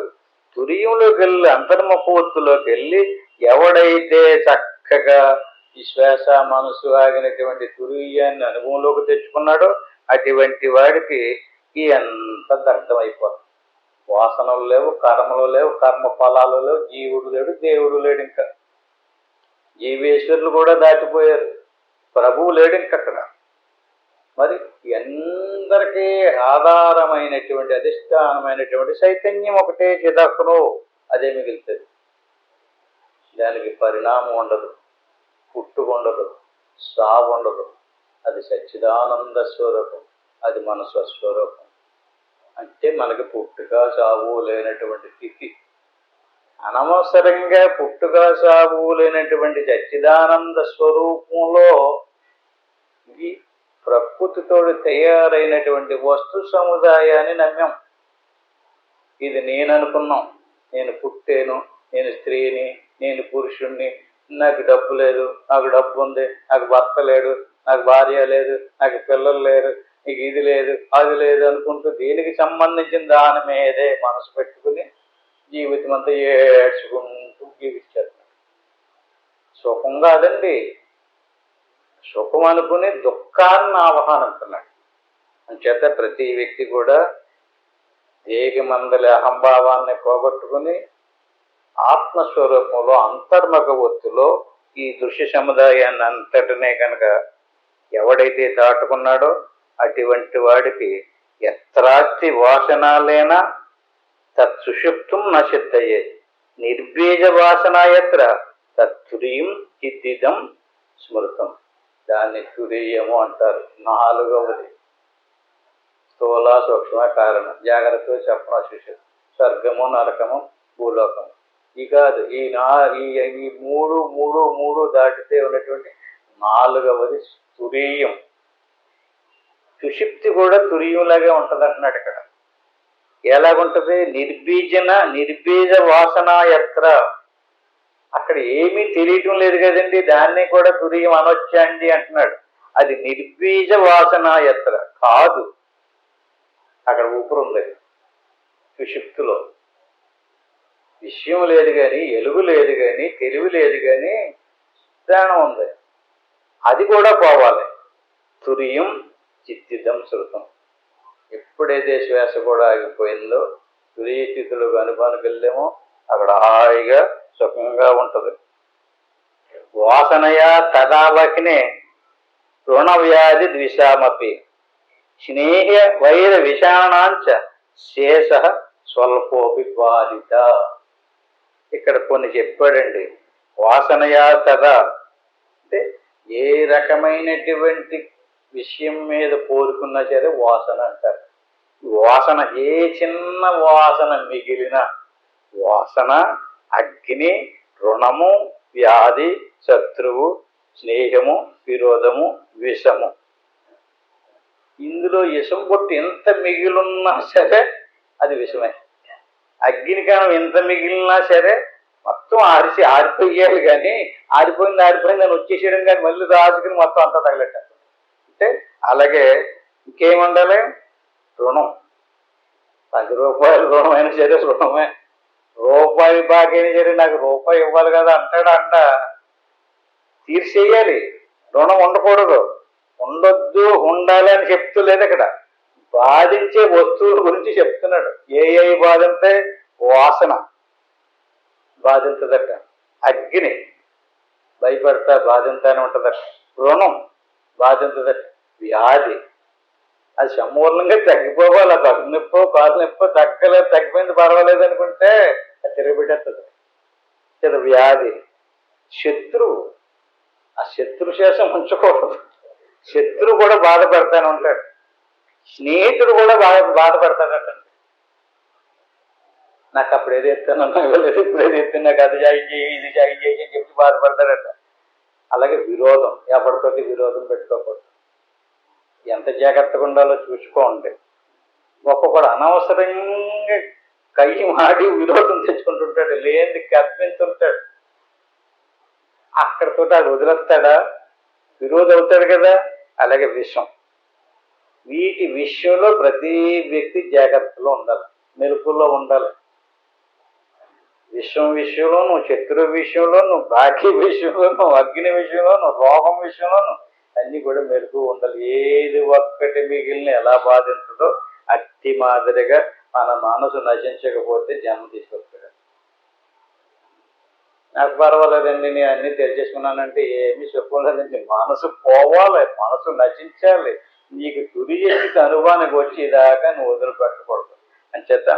తుర్యంలోకి వెళ్ళి, అంతర్ముఖవత్తులోకి వెళ్ళి ఎవడైతే చక్కగా ఈ శ్వాస మనసు ఆగినటువంటి తుర్యాన్ని అనుభవంలోకి తెచ్చుకున్నాడో అటువంటి వాడికి ఈ అంత దగ్ధమైపోతుంది. వాసనలు లేవు, కర్మలు లేవు, కర్మ ఫలాలు లేవు, జీవుడు లేడు, దేవుడు లేడు. ఇంకా జీవేశ్వరులు కూడా దాటిపోయారు, ప్రభువు లేడు ఇంకక్కడ. మరి అందరికీ ఆధారమైనటువంటి అధిష్టానమైనటువంటి చైతన్యం ఒకటే చిదహ్నో, అదే మిగులుతుంది. దానికి పరిణామం ఉండదు, పుట్టుక ఉండదు, సావు ఉండదు. అది సచ్చిదానంద స్వరూపం, అది మన స్వస్వరూపం. అంటే మనకి పుట్టుక సావు లేనటువంటి స్థితి. అనవసరంగా పుట్టుక సావు లేనటువంటి సచ్చిదానంద స్వరూపంలో ఈ ప్రకృతితో తయారైనటువంటి వస్తు సముదాయాన్ని నమ్మాం. ఇది నేను అనుకున్నాం. నేను పుట్టాను, నేను స్త్రీని, నేను పురుషుణ్ణి, నాకు డబ్బు లేదు, నాకు డబ్బు ఉంది, నాకు భర్త లేడు, నాకు భార్య లేదు, నాకు పిల్లలు లేరు, నీకు ఇది లేదు, అది లేదు అనుకుంటూ దీనికి సంబంధించిన దాని మీదే మనసు పెట్టుకుని జీవితం అంతా ఏడ్చుకుంటూ జీవించారు. సుఖం కాదండి, సుఖం అనుకుని దుఃఖాన్ని ఆవహానంటున్నాడు. అంచేత ప్రతి వ్యక్తి కూడా దేహమందలి అహంభావాన్ని పోగొట్టుకుని ఆత్మస్వరూపంలో అంతర్ముఖ వృత్తిలో ఈ దృశ్య సముదాయాన్ని అంతటినే కనుక ఎవడైతే దాటుకున్నాడో అటువంటి వాడికి ఎత్రాస్తి వాసనాలేనా తత్సుషుప్తం నశిద్దయే నిర్బీజ వాసన ఎత్ర తత్తురీం చిద్దిదం స్మృతం. దాన్ని తురీయము అంటారు. 4వది స్థూల సూక్ష్మ కారణం. జాగ్రత్తగా చెప్పడం శిష్యుడు. స్వర్గము, నరకము, భూలోకము. ఈ కాదు, ఈ మూడు దాటితే ఉన్నటువంటి 4వది తురీయం. సుషిప్తి కూడా తురీయంలాగే ఉంటుంది అంటున్నాడు ఇక్కడ. ఎలాగుంటది? నిర్బీజ వాసన ఎత్ర. అక్కడ ఏమీ తెలియటం లేదు కదండి, దాన్ని కూడా తురీయం అనొచ్చండి అంటున్నాడు. అది నిర్బీజ వాసన ఎత్ర కాదు. అక్కడ ఊపిరి ఉంది. సుషిప్తిలో విషయం లేదు కానీ, ఎలుగు లేదు కానీ, తెలివి లేదు కానీ ప్రాణం ఉంది. అది కూడా పోవాలి. తురియం చిద్దిదం శృతం. ఎప్పుడైతే శ్వాస కూడా ఆగిపోయిందో తురియ స్థితులకు అనుభవానికి వెళ్ళామో అక్కడ హాయిగా సుఖంగా ఉంటుంది. వాసనయా తదావహినే రుణవ్యాధి ద్విషామపి స్నేహ వైర విషాణాంచ శేష స్వల్పోపి బాధిత. ఇక్కడ కొన్ని చెప్పాడండి. వాసనయా తదా, అంటే ఏ రకమైనటువంటి విషయం మీద కోరుకున్నా సరే వాసన అంటారు. వాసన ఏ చిన్న వాసన మిగిలిన వాసన అగ్ని, రుణము, వ్యాధి, శత్రువు, స్నేహము, విరోధము, విషము. ఇందులో విషం పొట్టు ఎంత మిగిలిన్నా సరే అది విషమే. అగ్నికాలం ఎంత మిగిలినా సరే మొత్తం ఆరిపోయాలి, కానీ ఆరిపోయిందని వచ్చేసేయడం, కానీ మళ్ళీ రాజుకుని మొత్తం అంతా తగలెట్టాలి. అంటే అలాగే ఇంకేముండాలి? రుణం. 10 రూపాయల రుణం అయినా సరే రుణమే. రూపాయి బాకైనా సరే నాకు రూపాయి ఇవ్వాలి కదా అంట తీర్చేయాలి. రుణం ఉండకూడదు, ఉండొద్దు, ఉండాలి అని చెప్తలేదు ఇక్కడ. బాధించే వస్తువుల గురించి చెప్తున్నాడు. ఏ బాధింతే? వాసన బాధించదట, అగ్ని భయపడతా బాధింతానే ఉంటుందట, రుణం బాధించదట, వ్యాధి అది సమూలంగా తగ్గిపోవాలి. ఆ కడుపు నొప్పో కాలు నొప్పో తగ్గిపోయింది పర్వాలేదు అనుకుంటే అది తిరగబెట్టేస్తుంది కదా వ్యాధి. శత్రువు, ఆ శత్రు శేషం ఉంచకూడదు. శత్రువు కూడా బాధపడతానే ఉంటాడు, స్నేహితుడు కూడా బాధపడతాడటండి. నాకు అప్పుడు ఏది ఎత్తాను, ఇవ్వలేదు, ఇప్పుడు ఏది ఎత్తున్నా, నాకు అది జాయి చేయి, ఇది జాయి చేయి అని చెప్పి బాధపడతాడట. అలాగే విరోధం, ఎవరితోటి విరోధం పెట్టుకోకూడదు. ఎంత జాగ్రత్తగా ఉండాలో చూసుకోండి. ఒక్కొక్కడు అనవసరంగా కై మాడి విరోధం తెచ్చుకుంటుంటాడు, లేని కప్పించుంటాడు. అక్కడితో అది వదిలేస్తాడా? విరోధి అవుతాడు కదా. అలాగే విషం, వీటి విషయంలో ప్రతి వ్యక్తి జాగ్రత్తలో ఉండాలి, మెలుపుల్లో ఉండాలి. విషయంలోను, శత్రువు విషయంలోను, బాకీ విషయంలోను, అగ్ని విషయంలోను, రోగం విషయంలోను అన్ని కూడా మెరుగు ఉండాలి. ఏది ఒక్కటి మిగిలిన ఎలా బాధించదో అట్టి మాదిరిగా మన మనసు నశించకపోతే జన్మ తీసుకొస్తాడు. నాకు పర్వాలేదండి, నేను అన్ని తెలిసేసుకున్నానంటే ఏమీ చెప్పలేదండి. మనసు పోవాలి, మనసు నశించాలి. నీకు తుది చేసి అనుభవానికి వచ్చేదాకా నువ్వు వదిలిపెట్టకూడదు. అంచేత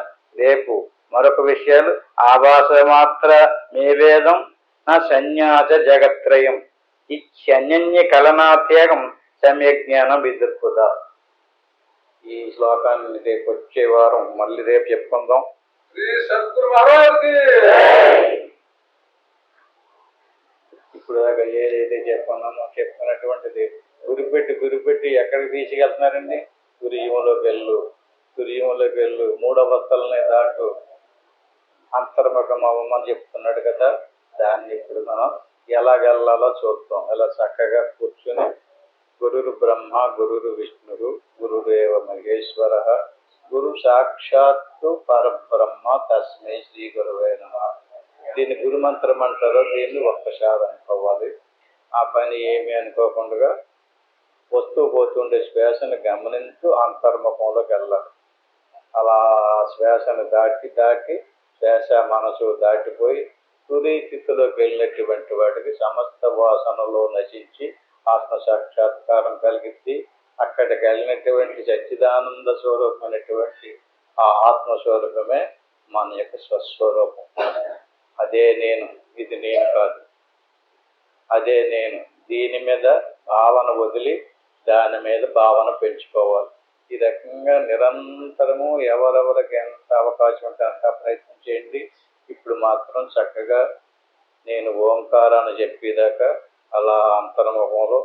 రేపు మరొక విషయాలు. ఆభాస మాత్ర మే వేదం నా సన్యాస జగత్రయం ఇన్య కలనాత్యాగం సమ్యజ్ఞానం విదుర్పుద. ఈ శ్లోకాన్ని రేపు వచ్చే వారం మళ్ళీ రేపు చెప్పుకుందాం. ఇప్పుడు దాకా ఏదైతే చెప్పుకున్నామో చెప్పుకున్నటువంటిది గురిపెట్టి ఎక్కడికి తీసుకెళ్తున్నారండి? తుర్యంలోకి వెళ్ళు, 3 అవస్థలని దాటు అంతర్ముఖం అవ్వమని చెప్తున్నాడు కదా. దాన్ని ఇప్పుడు మనం ఎలాగెల్లాలో చూద్దాం. ఎలా చక్కగా కూర్చుని గురురు బ్రహ్మ గురురు విష్ణురు గురురేవ మహేశ్వర గురు సాక్షాత్తు పరబ్రహ్మ తస్మై శ్రీ గురువే నమః. దీన్ని గురుమంత్రం అంటారో, దీన్ని ఒక్కసారి అనుకోవాలి. ఆ పని ఏమి అనుకోకుండా వస్తూ పోతుండే శ్వాసను గమనించు అంతర్ముఖంలోకి వెళ్ళాలి. అలా శ్వాసను దాటి శ్వాస మనసు దాటిపోయి తుది స్థితిలోకి వెళ్ళినటువంటి వాటికి సమస్త వాసనలో నశించి ఆత్మ సాక్షాత్కారం కలిగించి అక్కడికి వెళ్ళినటువంటి సచ్చిదానంద స్వరూపమైనటువంటి ఆ ఆత్మస్వరూపమే మన యొక్క స్వస్వరూపం. అదే నేను, ఇది నేను కాదు, అదే నేను. దీని మీద భావన వదిలి దాని మీద భావన పెంచుకోవాలి. ఈ రకంగా నిరంతరము ఎవరెవరికి ఎంత అవకాశం ఉంటే అంత ప్రయత్నం చేయండి. ఇప్పుడు మాత్రం చక్కగా నేను ఓంకారాన్ని చెప్పేదాకా అలా అంతర్ముఖంలో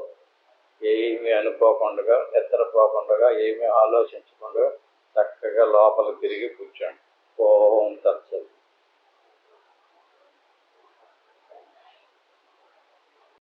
ఏమీ అనుకోకుండా, నిద్రపోకుండా, ఏమీ ఆలోచించకుండా చక్కగా లోపల తిరిగి కూర్చోండి. ఓం తత్సత్.